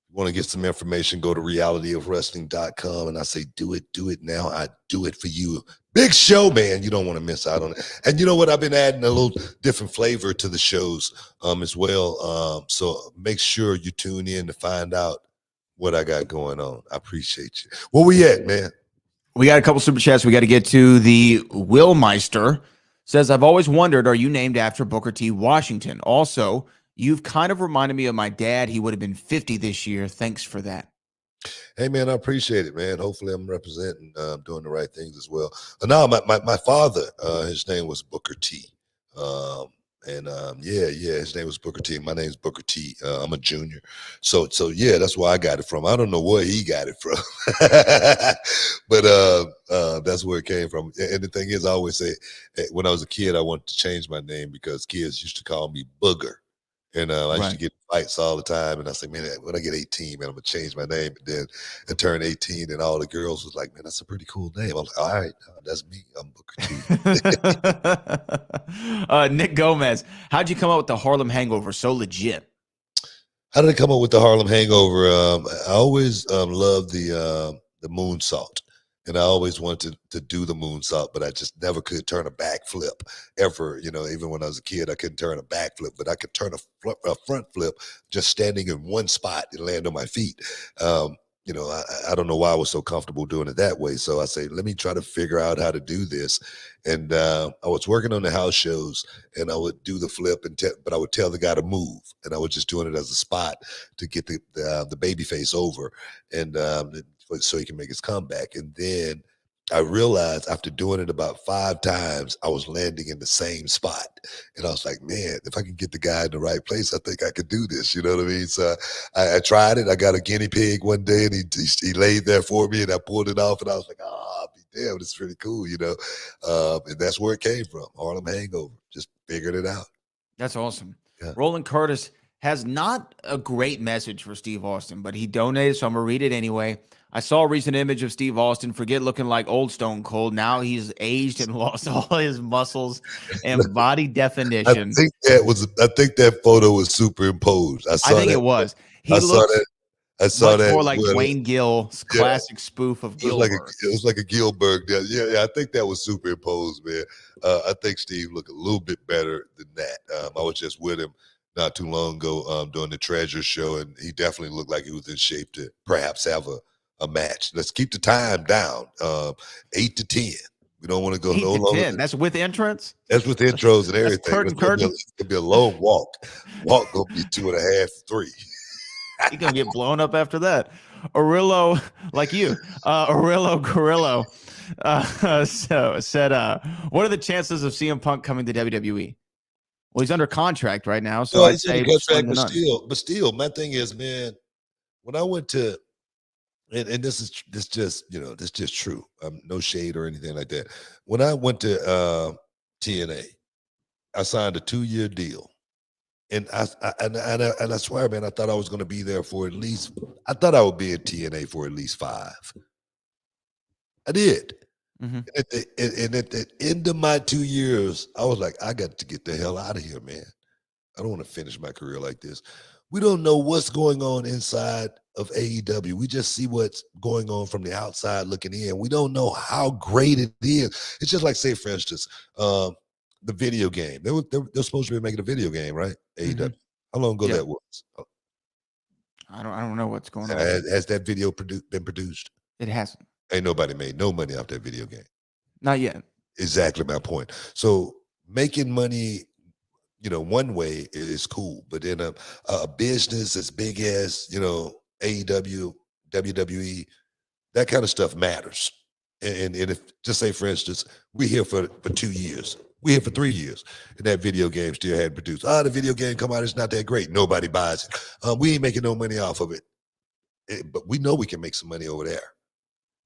you want to get some information, go to realityofwrestling.com. And I say, do it now. I do it for you. Big show, man. You don't want to miss out on it. And you know what? I've been adding a little different flavor to the shows as well. So make sure you tune in to find out what I got going on. I appreciate you. Where we at, man? We got a couple super chats we got to get to. The Willmeister says, I've always wondered, are you named after Booker T. Washington? Also, you've kind of reminded me of my dad. He would have been 50 this year. Thanks for that. Hey, man, I appreciate it, man. Hopefully I'm representing, doing the right things as well. No, my father, his name was Booker T. His name was Booker T. My name's Booker T. I'm a junior. So yeah, that's where I got it from. I don't know where he got it from, but that's where it came from. And the thing is, I always say, when I was a kid, I wanted to change my name because kids used to call me Booger. And I used to get fights all the time. And I said, man, when I get 18, man, I'm going to change my name. And then I turned 18 and all the girls was like, man, that's a pretty cool name. I was like, all right, that's me. I'm Booker T. Nick Gomez, how'd you come up with the Harlem Hangover? So legit. How did I come up with the Harlem Hangover? I always loved the moonsault. And I always wanted to do the moonsault, but I just never could turn a backflip ever. You know, even when I was a kid, I couldn't turn a backflip, but I could turn a front flip just standing in one spot and land on my feet. You know, I don't know why I was so comfortable doing it that way. So I say, let me try to figure out how to do this. And I was working on the house shows and I would do the flip, but I would tell the guy to move. And I was just doing it as a spot to get the baby face over. And so he can make his comeback. And then I realized after doing it about 5 times, I was landing in the same spot. And I was like, man, if I can get the guy in the right place, I think I could do this. You know what I mean? So I tried it. I got a guinea pig one day and he laid there for me and I pulled it off and I was like, I'll be damn, this is pretty cool, you know? And that's where it came from. Harlem Hangover. Just figured it out. That's awesome. Yeah. Roland Curtis has not a great message for Steve Austin, but he donated, so I'm going to read it anyway. I saw a recent image of Steve Austin, forget looking like old Stone Cold. Now he's aged and lost all his muscles and body definition. I think that photo was superimposed. I think it was. He I saw that more like Wayne Gill's classic spoof of Gilmore. It was like a Gilbert. Yeah, I think that was superimposed, man. I think Steve looked a little bit better than that. I was just with him not too long ago doing the Treasure show, and he definitely looked like he was in shape to perhaps have a match. Let's keep the time down. 8 to 10. We don't want to go no longer. 10. That's with entrance? That's with intros and everything. Curtain. It's gonna be a long walk. Walk gonna be 2.5, 3. He's gonna get blown up after that. Arillo, like you, Arillo Carrillo, said, "What are the chances of CM Punk coming to WWE?" Well, he's under contract right now, so I'd he's say under contract, slim to none. but still, my thing is, man, when I went to, and this just this just true. No shade or anything like that. When I went to TNA, I signed a 2-year deal. And I swear, man, I thought I was going to be there for at least. I thought I would be in TNA for at least 5. I did. Mm-hmm. And at the end of my 2 years, I was like, I got to get the hell out of here, man. I don't want to finish my career like this. We don't know what's going on inside of AEW. We just see what's going on from the outside looking in. We don't know how great it is. It's just like, say, for instance, the video game. They're supposed to be making a video game, right? AEW. Mm-hmm. How long ago that was? I don't know what's going on. Has that video been produced? It hasn't. Ain't nobody made no money off that video game. Not yet. Exactly my point. So making money, one way is cool, but in a business as big as AEW, WWE, that kind of stuff matters. And if, just say for instance, we're here for 2 years. We're here for 3 years, and that video game still hadn't produced. The video game come out, it's not that great. Nobody buys it. We ain't making no money off of it. But we know we can make some money over there.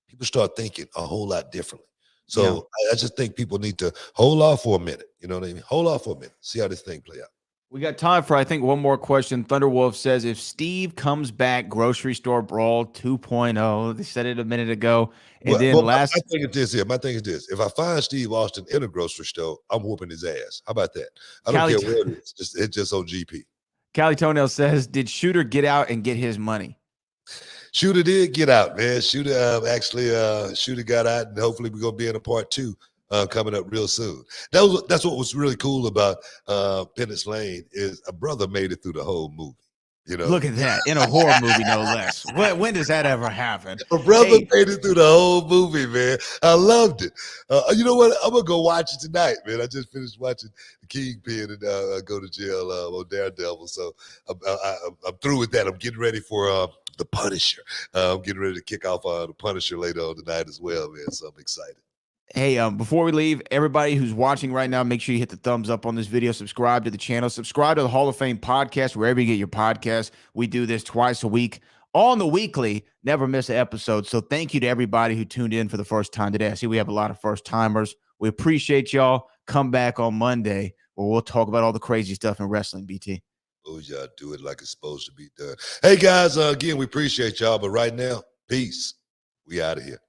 People start thinking a whole lot differently. So I just think people need to hold off for a minute. You know what I mean? Hold off for a minute. See how this thing play out. We got time for, I think, one more question. Thunderwolf says, if Steve comes back, Grocery Store Brawl 2.0, they said it a minute ago. And my thing is this here. My thing is this. If I find Steve Austin in a grocery store, I'm whooping his ass. How about that? I don't care where it is. It's just on GP. Callie Toenail says, did Shooter get out and get his money? Shooter did get out, man. Shooter Shooter got out, and hopefully we're gonna be in a part 2 coming up real soon. That's what was really cool about Penance Lane is a brother made it through the whole movie. Look at that, in a horror movie, no less. When does that ever happen? A brother made it through the whole movie, man. I loved it. You know what? I'm gonna go watch it tonight, man. I just finished watching The Kingpin and go to jail on Daredevil, so I'm through with that. I'm getting ready for The Punisher. I'm getting ready to kick off The Punisher later on tonight as well, man. So I'm excited. Hey, before we leave, everybody who's watching right now, make sure you hit the thumbs up on this video, subscribe to the channel, subscribe to the Hall of Fame podcast, wherever you get your podcasts. We do this twice a week on the weekly, never miss an episode. So thank you to everybody who tuned in for the first time today. I see we have a lot of first timers. We appreciate y'all. Come back on Monday where we'll talk about all the crazy stuff in wrestling, BT. Oh, y'all do it like it's supposed to be done. Hey, guys, again, we appreciate y'all. But right now, peace. We out of here.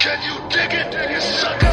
Can you dig it, you sucker?